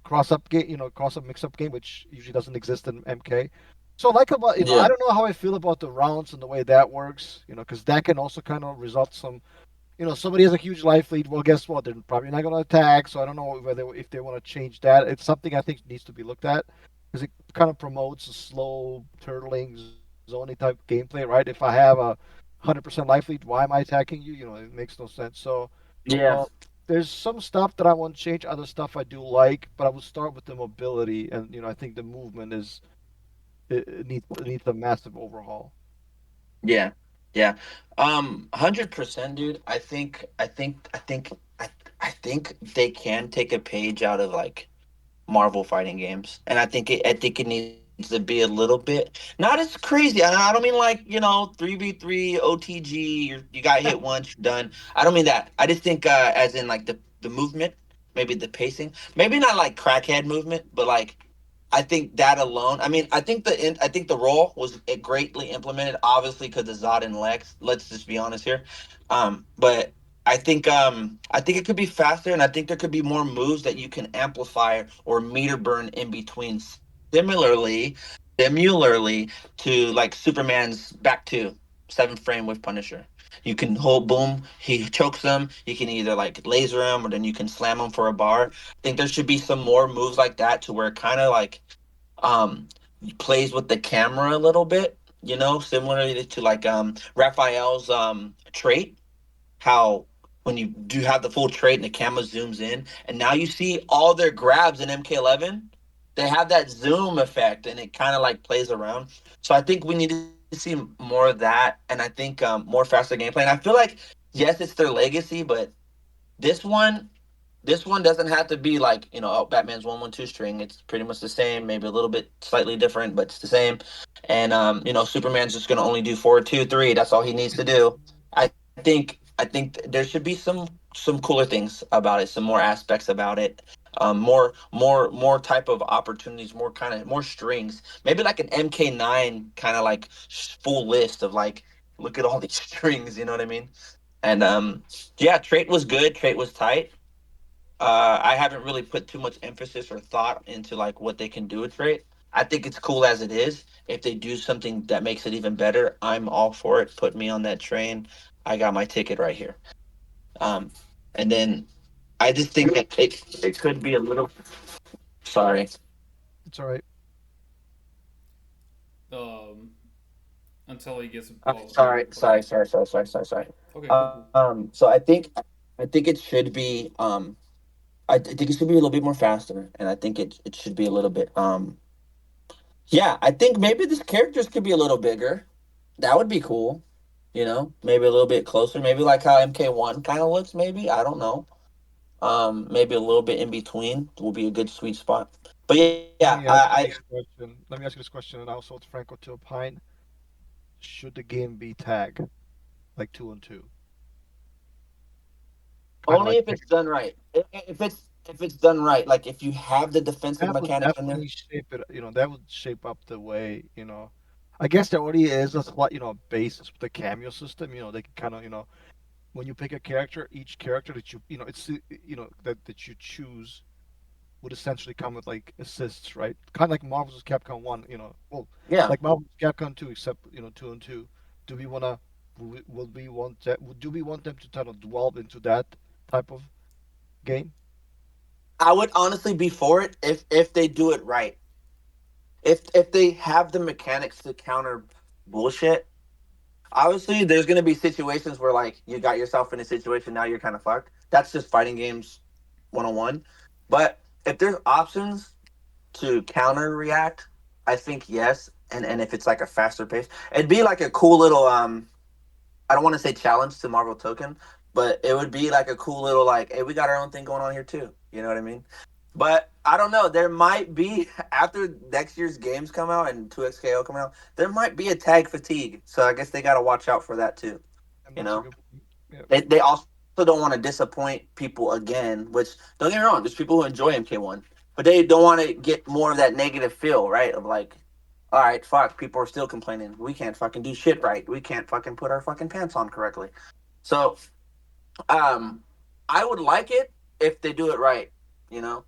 [SPEAKER 1] cross up game, cross up mix up game, which usually doesn't exist in MK. So like about I
[SPEAKER 3] yeah,
[SPEAKER 1] don't know how I feel about the rounds and the way that works, because that can also kind of result some somebody has a huge life lead. Well, guess what? They're probably not going to attack. So I don't know whether if they want to change that. It's something I think needs to be looked at because it kind of promotes a slow turtling, zony type gameplay, right? If I have a 100% life lead, why am I attacking you? It makes no sense. So
[SPEAKER 3] yeah,
[SPEAKER 1] uh, there's some stuff that I want to change, other stuff I do like, but I would start with the mobility, and I think the movement is it needs a massive overhaul.
[SPEAKER 3] Yeah, yeah. 100%, dude. I think they can take a page out of like Marvel fighting games, and I think it needs to be a little bit not as crazy. I don't mean like 3v3 OTG. You got hit once, you're done. I don't mean that. I just think as in like the movement, maybe the pacing, maybe not like crackhead movement, but like I think that alone. I mean, I think the role was greatly implemented, obviously because of Zod and Lex. Let's just be honest here. But I think it could be faster, and I think there could be more moves that you can amplify or meter burn in between. Similarly to like Superman's back to 7th frame with Punisher. You can hold boom, he chokes him. You can either like laser him, or then you can slam him for a bar. I think there should be some more moves like that to where it kind of like um plays with the camera a little bit. Similarly to like Raphael's trait, how when you do have the full trait and the camera zooms in, and now you see all their grabs in MK11, they have that zoom effect, and it kind of like plays around. So I think we need to see more of that, and I think more faster gameplay. And I feel like yes, it's their legacy, but this one this one doesn't have to be like, Batman's 112 string. It's pretty much the same, maybe a little bit slightly different, but it's the same. And Superman's just gonna only do 4-2-3. That's all he needs to do. I think there should be some cooler things about it, some more aspects about it. More type of opportunities, more kind of more strings. Maybe like an MK9 kind of like full list of like, look at all these strings, you know what I mean? And yeah, Trait was good. Trait was tight. I haven't really put too much emphasis or thought into like what they can do with Trait. I think it's cool as it is. If they do something that makes it even better, I'm all for it. Put me on that train. I got my ticket right here. Um, and then I just think that it could be a little. Sorry.
[SPEAKER 1] It's all right.
[SPEAKER 2] Um, until he gets. Oh, you
[SPEAKER 3] Sorry.
[SPEAKER 2] okay?
[SPEAKER 3] Sorry. Sorry. Sorry. Sorry. Sorry. Sorry.
[SPEAKER 2] Okay, cool, cool.
[SPEAKER 3] So I think it should be. I think it should be a little bit more faster, and I think it should be a little bit. Yeah, I think maybe these characters could be a little bigger. That would be cool. Maybe a little bit closer. Maybe like how MK1 kind of looks. Maybe I don't know. Maybe a little bit in between will be a good sweet spot. But yeah,
[SPEAKER 1] Let
[SPEAKER 3] I
[SPEAKER 1] me ask you this question. Let me ask you this question, and also to Franco to opine. Should the game be tag like 2-on-2, kind of
[SPEAKER 3] only
[SPEAKER 1] like
[SPEAKER 3] if it's done right. If it's done right, like if you have the defensive
[SPEAKER 1] that would
[SPEAKER 3] mechanic in there.
[SPEAKER 1] definitely shape it. That would shape up the way. I guess there already is a slight, basis with the cameo system. They can kind of, when you pick a character, each character that that you choose would essentially come with like assists, right? Kind of like Marvel's Capcom 1. Well,
[SPEAKER 3] Yeah,
[SPEAKER 1] like Marvel's Capcom 2, except 2-on-2. Do we wanna? Will we want that? Do we want them to kind of delve into that type of game?
[SPEAKER 3] I would honestly be for it if they do it right. If they have the mechanics to counter bullshit. Obviously, there's going to be situations where like you got yourself in a situation, now you're kind of fucked. That's just fighting games 101. But if there's options to counter react, I think yes. And if it's like a faster pace, it'd be like a cool little I don't want to say challenge to Marvel Token, but it would be like a cool little like, hey, we got our own thing going on here too. You know what I mean? But I don't know. There might be after next year's games come out and 2XKO come out, there might be a tag fatigue. So I guess they got to watch out for that too.
[SPEAKER 1] And
[SPEAKER 3] You
[SPEAKER 1] that's a
[SPEAKER 3] know,
[SPEAKER 1] good point. Yeah,
[SPEAKER 3] they also don't want to disappoint people again. Which don't get me wrong, there's people who enjoy MK1, but they don't want to get more of that negative feel, right? Of like, all right, fuck, people are still complaining. We can't fucking do shit right. We can't fucking put our fucking pants on correctly. So, um, I would like it if they do it right, you know.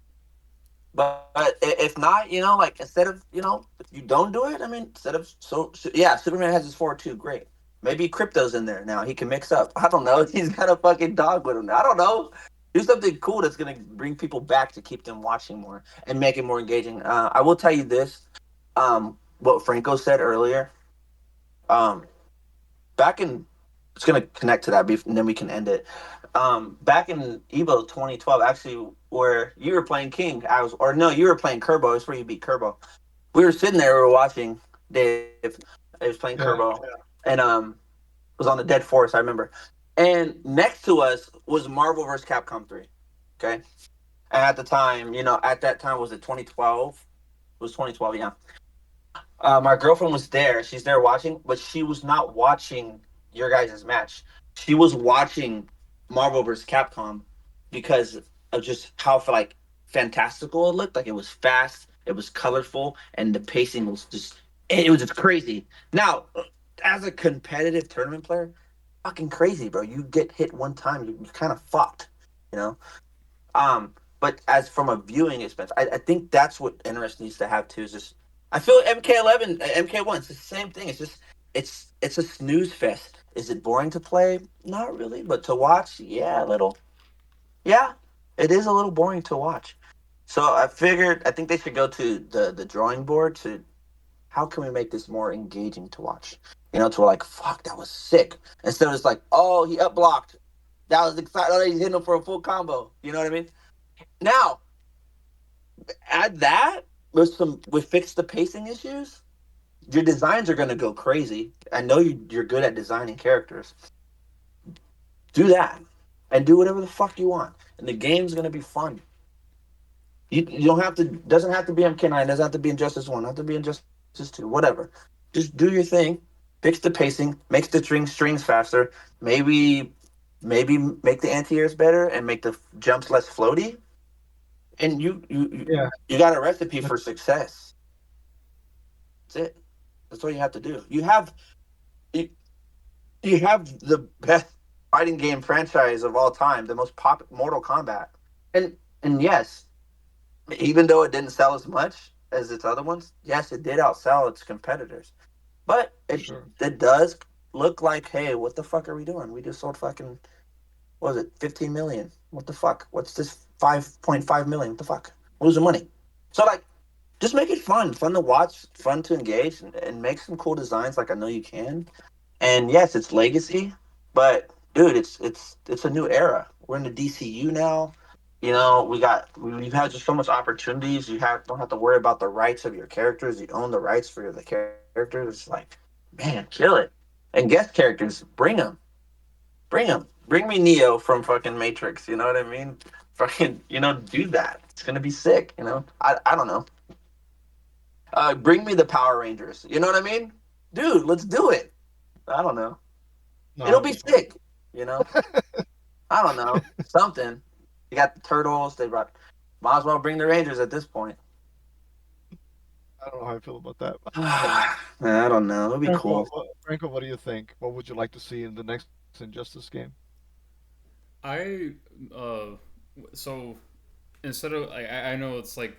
[SPEAKER 3] But if not, like instead of if you don't do it, I mean, instead of yeah, Superman has his 4-2, great. Maybe Crypto's in there now. He can mix up. I don't know. He's got a fucking dog with him. I don't know. Do something cool that's gonna bring people back to keep them watching more and make it more engaging. I will tell you this. What Franco said earlier. Um, back in it's gonna connect to that, and then we can end it. Back in Evo 2012, actually, where you were playing King, I was, or no, you were playing Kerbo. It's where you beat Kerbo. we were sitting there, we were watching Dave. He was playing Kerbo,
[SPEAKER 1] Yeah.
[SPEAKER 3] and it was on the Dead Forest. I remember. And next to us was Marvel vs. Capcom 3. Okay, and at the time, at that time was it 2012? It was 2012, yeah. My girlfriend was there. She's there watching, but she was not watching your guys' match. She was watching Marvel vs. Capcom because of just how like fantastical it looked. Like it was fast, it was colorful, and the pacing was just crazy. Now, as a competitive tournament player, fucking crazy, bro. You get hit one time, you kind of fucked, you know. But as from a viewing expense, I think that's what interest needs to have too. Is just I feel MK11, MK1, it's the same thing. It's just it's a snooze fest. Is it boring to play? Not really, but to watch, yeah, a little. Yeah, it is a little boring to watch. So I think they should go to the drawing board to how can we make this more engaging to watch? To like fuck that was sick instead of just like oh he up blocked. That was exciting. Oh, he's hitting him for a full combo. You know what I mean? Now, add that we fix the pacing issues. Your designs are gonna go crazy. I know you're good at designing characters. Do that, and do whatever the fuck you want, and the game's gonna be fun. You don't have to. Doesn't have to be MK9. Doesn't have to be Injustice One. Doesn't have to be Injustice Two. Whatever. Just do your thing. Fix the pacing. Make the strings faster. Maybe maybe make the anti-airs better and make the jumps less floaty. And
[SPEAKER 1] Yeah.
[SPEAKER 3] you got a recipe for success. That's it. That's all you have to do. You, you have the best fighting game franchise of all time, the most pop Mortal Kombat. And yes, even though it didn't sell as much as its other ones, yes, it did outsell its competitors. But
[SPEAKER 1] Sure.
[SPEAKER 3] it does look like, hey, what the fuck are we doing? We just sold fucking what was it, 15 million? What the fuck? What's this 5.5 million? What the fuck? Losing money. So like just make it fun to watch, fun to engage, and make some cool designs like I know you can. And yes, it's legacy, but dude, it's a new era. We're in the DCU now. We've had just so much opportunities. You don't have to worry about the rights of your characters. You own the rights for the characters. It's like, man, kill it. And guest characters, bring me Neo from fucking Matrix. You know what I mean? Fucking, do that. It's gonna be sick. I don't know. Bring me the Power Rangers. You know what I mean? Dude, let's do it. I don't know.
[SPEAKER 1] No,
[SPEAKER 3] It'll
[SPEAKER 1] that'd
[SPEAKER 3] be
[SPEAKER 1] be fun.
[SPEAKER 3] sick. You know? I don't know. Something. They got the turtles. They brought. Might as well bring the Rangers at this point.
[SPEAKER 1] I don't know how I feel about that.
[SPEAKER 3] I don't know. It'll be cool.
[SPEAKER 1] Franco, what do you think? What would you like to see in the next Injustice game?
[SPEAKER 2] I so instead of I know it's like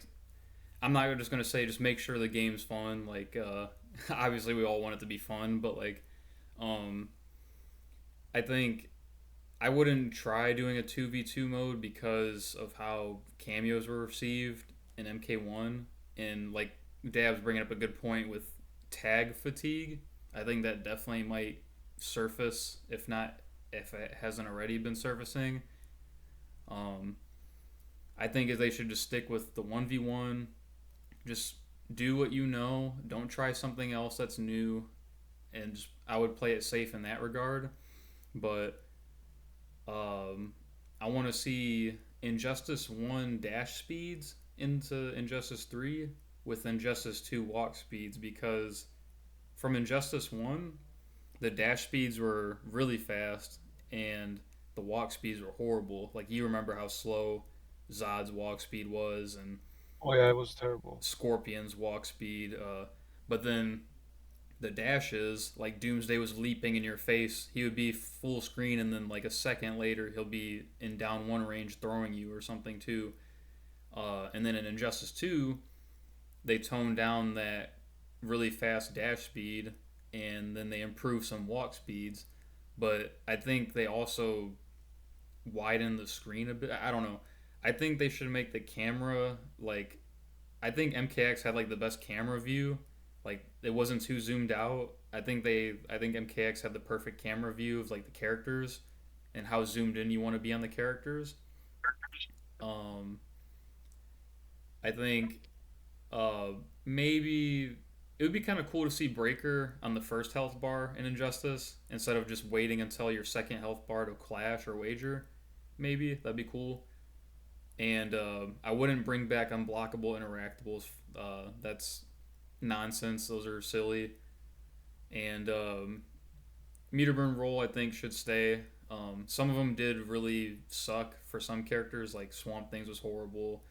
[SPEAKER 2] I'm not just gonna say just make sure the game's fun. Like obviously we all want it to be fun, but like um I think I wouldn't try doing a 2v2 mode because of how cameos were received in MK1. And like Dab's bringing up a good point with tag fatigue. I think that definitely might surface, if it hasn't already been surfacing. Um, I think they should just stick with the 1v1. Just do what you know. Don't try something else that's new. And just, I would play it safe in that regard. But Um, I want to see Injustice 1 dash speeds into Injustice 3 with Injustice 2 walk speeds because from Injustice 1, the dash speeds were really fast and the walk speeds were horrible. Like, you remember how slow Zod's walk speed was and
[SPEAKER 1] Oh yeah, it was terrible.
[SPEAKER 2] Scorpion's walk speed. But then the dashes, like Doomsday was leaping in your face, he would be full screen, and then like a second later, he'll be in down one range throwing you or something too. And then in Injustice 2, they toned down that really fast dash speed, and then they improved some walk speeds. But I think they also widened the screen a bit. I don't know. I think they should make the camera like I think MKX had like the best camera view. Like it wasn't too zoomed out. I think MKX had the perfect camera view of like the characters and how zoomed in you want to be on the characters. Um I think Uh, maybe it would be kind of cool to see Breaker on the first health bar in Injustice instead of just waiting until your second health bar to clash or wager. Maybe that'd be cool. And I wouldn't bring back unblockable interactables. That's nonsense. Those are silly. And meter burn roll, I think, should stay. Some of them did really suck for some characters, like Swamp Things was horrible.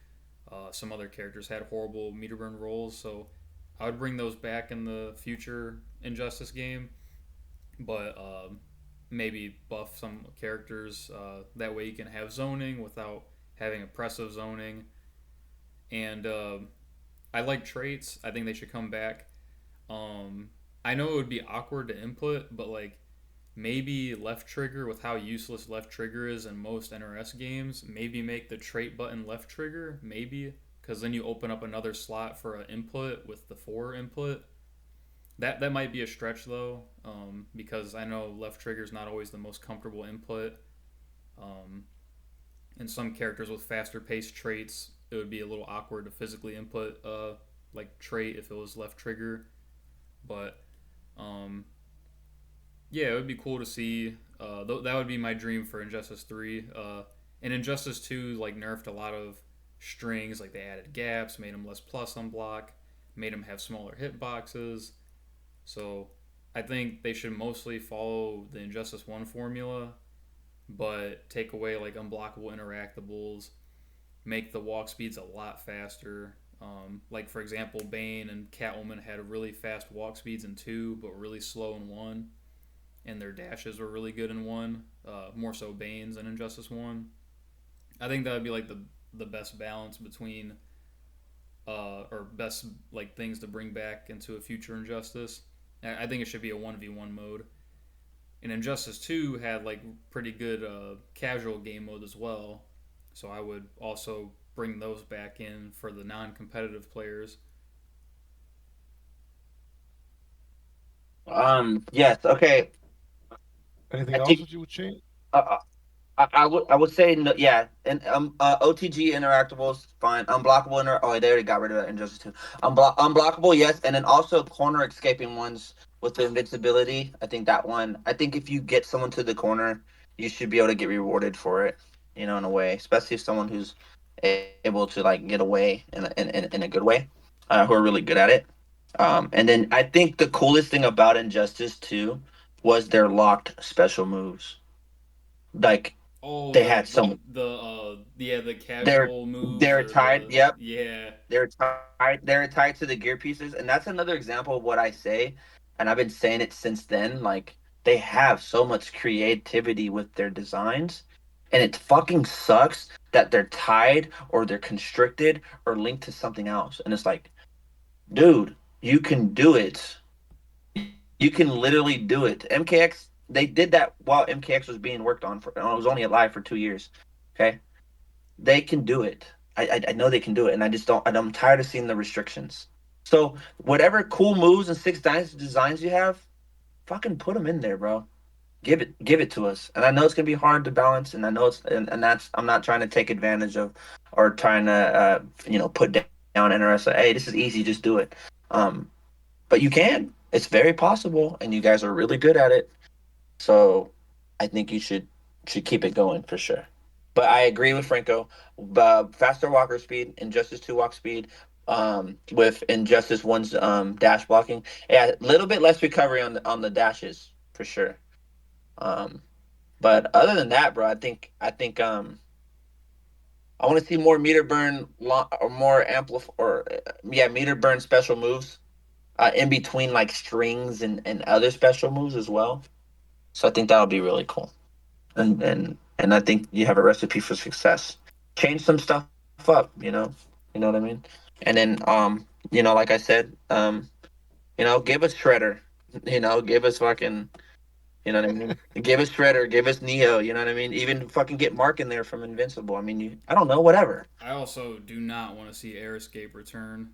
[SPEAKER 2] Some other characters had horrible meter burn rolls, so I would bring those back in the future Injustice game, but maybe buff some characters. That way you can have zoning without having oppressive zoning. And I like traits. I think they should come back. Um, I know it would be awkward to input, but like maybe left trigger with how useless left trigger is in most NRS games. Maybe make the trait button left trigger. Maybe because then you open up another slot for an input with the four input. That might be a stretch though, because I know left trigger is not always the most comfortable input. Um, and some characters with faster paced traits, it would be a little awkward to physically input like trait if it was left trigger. But um, yeah, it would be cool to see. That would be my dream for Injustice 3. And Injustice 2 like nerfed a lot of strings, like they added gaps, made them less plus on block, made them have smaller hitboxes. So I think they should mostly follow the Injustice 1 formula, but take away like unblockable interactables, make the walk speeds a lot faster. Like for example, Bane and Catwoman had really fast walk speeds in 2, but really slow in 1, and their dashes were really good in 1. More so Bane's than Injustice 1. I think that would be like the best balance between or best like things to bring back into a future Injustice. I think it should be a 1v1 mode. And Injustice 2 had like pretty good casual game mode as well. So I would also bring those back in for the non-competitive players.
[SPEAKER 3] Yes. Okay.
[SPEAKER 1] Anything
[SPEAKER 3] I
[SPEAKER 1] else
[SPEAKER 3] think.
[SPEAKER 1] that you would change?
[SPEAKER 3] Uh, I would say no, yeah, and OTG interactables fine. Unblockable oh, they already got rid of that in Injustice 2. Unblockable, yes, and then also corner escaping ones with the invincibility. I think that one. I think if you get someone to the corner, you should be able to get rewarded for it. In a way, especially if someone who's able to like get away in a good way, who are really good at it. And then I think the coolest thing about Injustice 2 was their locked special moves. Like
[SPEAKER 2] Oh,
[SPEAKER 3] they had some.
[SPEAKER 2] the
[SPEAKER 3] They're
[SPEAKER 2] casual moves
[SPEAKER 3] they're
[SPEAKER 2] or
[SPEAKER 3] tied.
[SPEAKER 2] the
[SPEAKER 3] Yep,
[SPEAKER 2] yeah.
[SPEAKER 3] they're tied. They're tied to the gear pieces, and that's another example of what I say. And I've been saying it since then. Like they have so much creativity with their designs, and it fucking sucks that they're tied or they're constricted or linked to something else. And it's like, dude, you can do it. You can literally do it. MKX, they did that while MKX was being worked on for. It was only alive for 2 years. Okay, they can do it. I know they can do it, and I just don't. I'm tired of seeing the restrictions. So whatever cool moves and six dynasty designs you have, fucking put them in there, bro. Give it to us. And I know it's gonna be hard to balance, and I know and that's I'm not trying to take advantage of or trying to put down NRS. Like, hey, this is easy, just do it. Um, but you can. It's very possible, and you guys are really good at it. So I think you should keep it going for sure. But I agree with Franco. Faster walker speed, Injustice 2 walk speed, with Injustice 1's dash blocking. Yeah, a little bit less recovery on the dashes for sure. Um, but other than that, bro, I think I want to see more meter burn or more amplify or yeah, meter burn special moves in between like strings and other special moves as well. So I think that would be really cool. And I think you have a recipe for success. Change some stuff up. You know what I mean. And then like I said, give us Shredder. Give us fucking. You know what I mean. Give us Shredder. Give us Neo. You know what I mean. Even fucking get Mark in there from Invincible. I mean, I don't know, whatever.
[SPEAKER 2] I also do not want to see Air Escape return.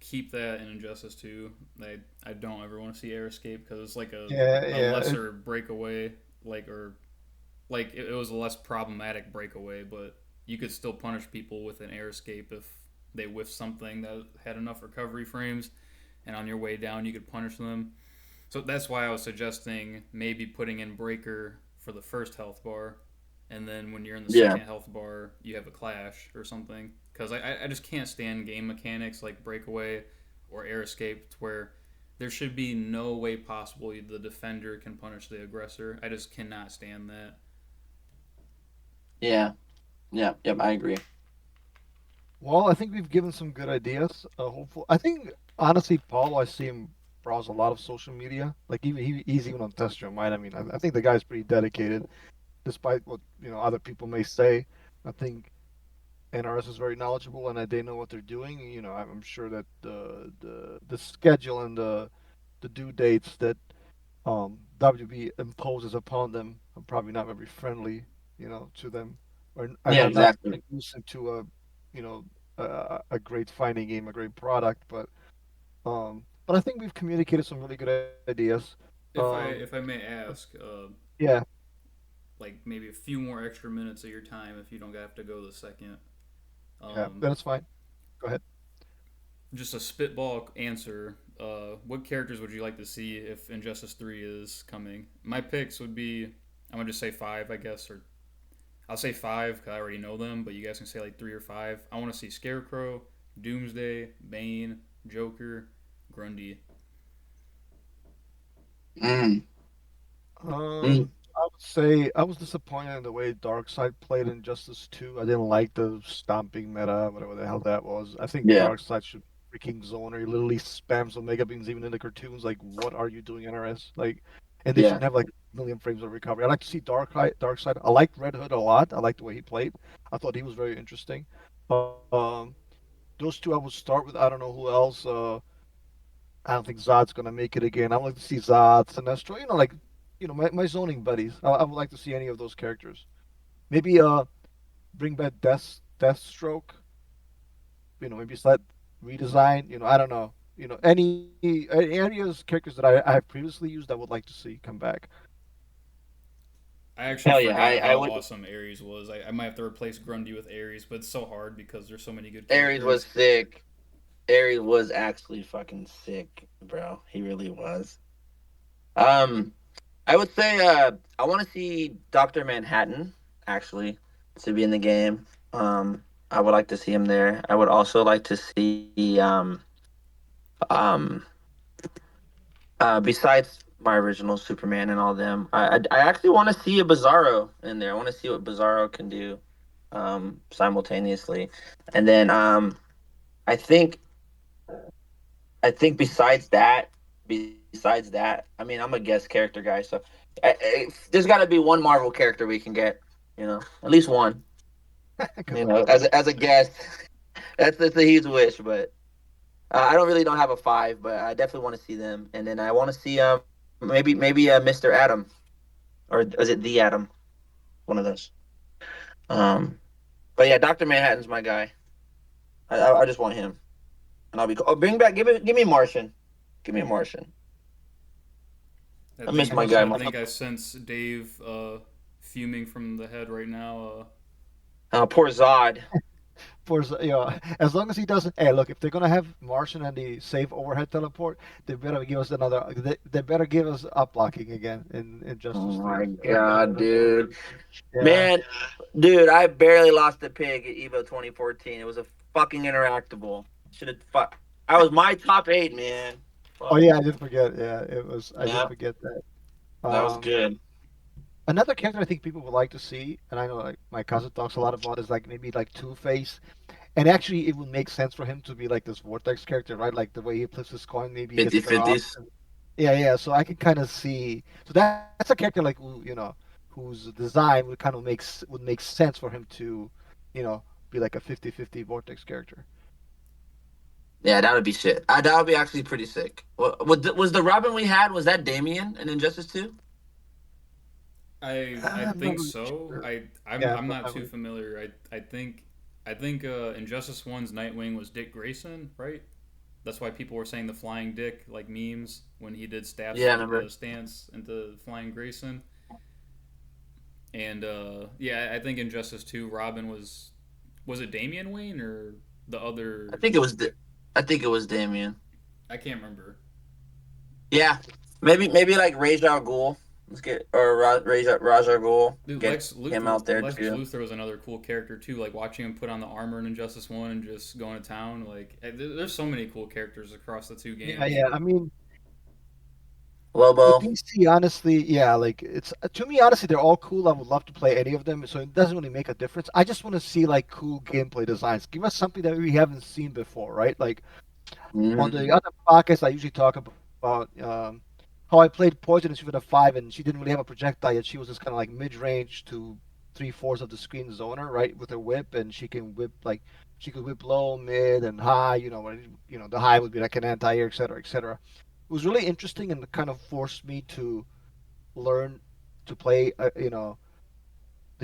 [SPEAKER 2] Keep that in Injustice 2. I don't ever want to see Air Escape because it's like
[SPEAKER 1] Yeah,
[SPEAKER 2] a
[SPEAKER 1] yeah.
[SPEAKER 2] lesser breakaway, like or like it was a less problematic breakaway, but you could still punish people with an Air Escape if they whiffed something that had enough recovery frames, and on your way down you could punish them. So that's why I was suggesting maybe putting in breaker for the first health bar, and then when you're in the
[SPEAKER 3] Yeah.
[SPEAKER 2] second health bar, you have a clash or something. Because I just can't stand game mechanics like breakaway or air escape where there should be no way possible the defender can punish the aggressor. I just cannot stand that.
[SPEAKER 3] Yeah. Yeah. Yep. I agree.
[SPEAKER 1] Well, I think we've given some good ideas. Hopeful. I think honestly, Paulo, I see him browse a lot of social media. Like he's even on Test Your Mind. I mean, I think the guy's pretty dedicated, despite what other people may say. I think NRS is very knowledgeable and that they know what they're doing. I'm sure that the schedule and the due dates that WB imposes upon them are probably not very friendly, to them, or
[SPEAKER 3] Yeah.
[SPEAKER 1] are not
[SPEAKER 3] Exactly.
[SPEAKER 1] conducive to you know, a great fighting game, a great product. But I think we've communicated some really good ideas. Um,
[SPEAKER 2] If I may ask,
[SPEAKER 1] yeah,
[SPEAKER 2] like maybe a few more extra minutes of your time if you don't have to go the second.
[SPEAKER 1] yeah,
[SPEAKER 2] Um,
[SPEAKER 1] that's fine. Go ahead.
[SPEAKER 2] just a spitball answer. What characters would you like to see if Injustice 3 is coming? My picks would be, I'm gonna just say five, I guess, or I'll say five because I already know them, but you guys can say like three or five. I want to see Scarecrow, Doomsday, Bane, Joker, Grundy.
[SPEAKER 3] Mm. Mm.
[SPEAKER 1] I would say I was disappointed in the way Darkseid played in Justice 2. I didn't like the stomping meta, whatever the hell that was. I think
[SPEAKER 3] Yeah.
[SPEAKER 1] Darkseid should freaking zoner. He literally spams Omega Beams even in the cartoons. Like, what are you doing, NRS? Like, and they
[SPEAKER 3] Yeah.
[SPEAKER 1] shouldn't have like a million frames of recovery. I like to see Darkseid. I liked Red Hood a lot. I liked the way he played. I thought he was very interesting. Um, those two I would start with. I don't know who else. I don't think Zod's gonna make it again. I would like to see Zod, Sinestro, like my zoning buddies. I would like to see any of those characters. Maybe bring back Deathstroke. Maybe slight redesign. I don't know. Any of those characters that I have previously used, I would like to see come back.
[SPEAKER 2] I actually
[SPEAKER 3] Hell yeah.
[SPEAKER 2] forgot
[SPEAKER 3] I
[SPEAKER 2] how
[SPEAKER 3] would.
[SPEAKER 2] awesome Ares was. I might have to replace Grundy with Ares, but it's so hard because there's so many good
[SPEAKER 3] Ares was
[SPEAKER 2] characters.
[SPEAKER 3] sick. Ares was actually fucking sick, bro. He really was. Um, I would say I want to see Doctor Manhattan actually to be in the game. I would like to see him there. I would also like to see um besides my original Superman and all them. I actually want to see a Bizarro in there. I want to see what Bizarro can do simultaneously, and then I think I think besides that, I mean, I'm a guest character guy, so there's got to be one Marvel character we can get, at least one,
[SPEAKER 1] Come on,
[SPEAKER 3] as
[SPEAKER 1] bro.
[SPEAKER 3] a guest. That's a huge wish, but I don't really don't have a five, but I definitely want to see them, and then I want to see maybe Mr. Adam, or is it the Adam, one of those. Um, but yeah, Doctor Manhattan's my guy. I just want him, and I'll be cool. Oh, bring back, give me Martian, give me a Martian. I miss my guy.
[SPEAKER 2] I think I sense Dave fuming from the head right now.
[SPEAKER 3] Poor Zod.
[SPEAKER 1] As long as he doesn't. Hey, look, if they're gonna have Martian and the safe overhead teleport, they better give us up blocking again in
[SPEAKER 3] Oh
[SPEAKER 1] Justice
[SPEAKER 3] my
[SPEAKER 1] 3.
[SPEAKER 3] god, dude.
[SPEAKER 1] Yeah.
[SPEAKER 3] Man, dude, I barely lost a pig at Evo 2014. It was a fucking interactable. Should have fuck. I was my top eight, man.
[SPEAKER 1] Oh
[SPEAKER 3] Fuck.
[SPEAKER 1] yeah, I did forget. Yeah, it was. I did
[SPEAKER 3] Yeah,
[SPEAKER 1] forget that.
[SPEAKER 3] that was
[SPEAKER 1] Um,
[SPEAKER 3] good.
[SPEAKER 1] Another character I think people would like to see, and I know like my cousin talks a lot about, is like maybe like Two Face. And actually, it would make sense for him to be like this Vortex character, right? Like the way he flips his coin, maybe he gets
[SPEAKER 3] 50
[SPEAKER 1] better odds.
[SPEAKER 3] 50s.
[SPEAKER 1] Yeah, yeah. So I can kind of see. So that's a character like whose design would make sense for him to, be like a 50-50 Vortex character.
[SPEAKER 3] Yeah, that would be shit. That would be actually pretty sick. Was the Robin we had, was that Damien in Injustice 2?
[SPEAKER 2] I
[SPEAKER 1] I'm not
[SPEAKER 2] think
[SPEAKER 1] really
[SPEAKER 2] so.
[SPEAKER 1] sure. Yeah,
[SPEAKER 2] I'm
[SPEAKER 1] I'm
[SPEAKER 2] not
[SPEAKER 1] not
[SPEAKER 2] too
[SPEAKER 1] really.
[SPEAKER 2] familiar. I think Injustice One's Nightwing was Dick Grayson, right? That's why people were saying the Flying Dick like memes when he did
[SPEAKER 3] Yeah, I remember.
[SPEAKER 2] stance into Flying Grayson. And yeah, I think Injustice Two, Robin was it Damian Wayne or The
[SPEAKER 3] I
[SPEAKER 2] other,
[SPEAKER 3] think it was. I think it was Damien.
[SPEAKER 2] I can't remember.
[SPEAKER 3] Yeah, maybe like Rajar Ghul. Let's get or Rajar Ghul.
[SPEAKER 2] Dude,
[SPEAKER 3] Get him out there
[SPEAKER 2] Lex
[SPEAKER 3] too.
[SPEAKER 2] Luthor was another cool character too. Like watching him put on the armor in Injustice One and just going to town. Like, there's so many cool characters across the two
[SPEAKER 1] Yeah,
[SPEAKER 2] games.
[SPEAKER 1] yeah. I mean, with
[SPEAKER 3] Lobo.
[SPEAKER 1] DC, honestly, yeah, like it's to me, honestly, they're all cool. I would love to play any of them, so it doesn't really make a difference. I just want to see like cool gameplay designs. Give us something that we haven't seen before, right? Like on the
[SPEAKER 3] Mm,
[SPEAKER 1] other podcasts, I usually talk about how I played Poison in Suikoden 5, and she didn't really have a projectile yet. She was just kind of like mid-range to three-fourths of the screen zoner, right, with her whip, and she can whip like she could whip low, mid, and high. The high would be like an anti-air, et cetera, et cetera. It was really interesting and kind of forced me to learn to play, the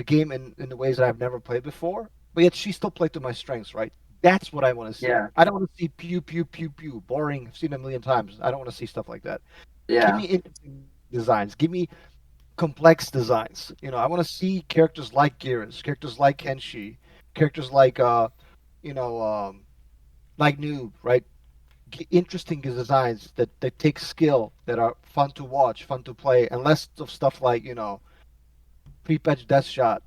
[SPEAKER 1] game in the ways that I've never played before. But yet she still played to my strengths, right? That's what I want to see.
[SPEAKER 3] yeah,
[SPEAKER 1] I don't want to see pew pew pew pew. Boring. I've seen it a million times. I don't want to see stuff like that. Give
[SPEAKER 3] yeah,
[SPEAKER 1] me interesting designs. Give me complex designs. I want to see characters like Geras, characters like Kenshi, characters like you know, like Noob, right? Interesting designs that take skill, that are fun to watch, fun to play, and less of stuff like pre-patch death shot.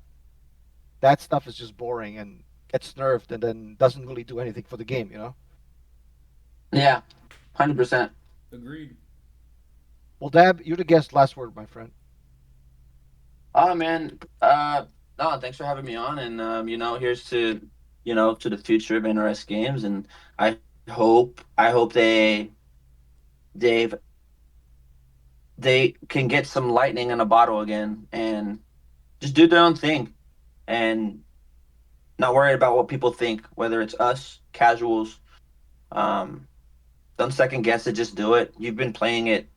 [SPEAKER 1] That stuff is just boring and gets nerfed and then doesn't really do anything for the game.
[SPEAKER 3] yeah. 100%.
[SPEAKER 2] Agreed.
[SPEAKER 1] Well, Dab, you're the guest. Last word, my friend.
[SPEAKER 3] Oh man. No, thanks for having me on, and here's to to the future of NRS games, and I hope Dave they can get some lightning in a bottle again and just do their own thing and not worry about what people think, whether it's us casuals. Um, don't second guess it, just do it. You've been playing it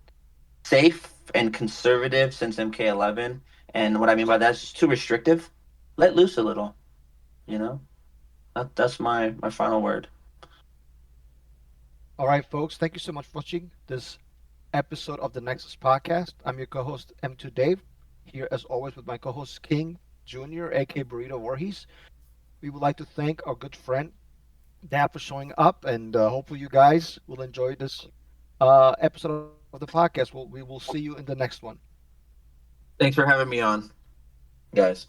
[SPEAKER 3] safe and conservative since MK11, and what I mean by that is just too restrictive. Let loose a little, you know. That's my final word.
[SPEAKER 1] All right, folks. Thank you so much for watching this episode of the Nexus podcast. I'm your co-host M2 Dave, here as always with my co-host King Jr., aka Burrito Voorhees. We would like to thank our good friend Dab for showing up, and hopefully you guys will enjoy this episode of the podcast. We will see you in the next one.
[SPEAKER 3] Thanks for having me on, guys.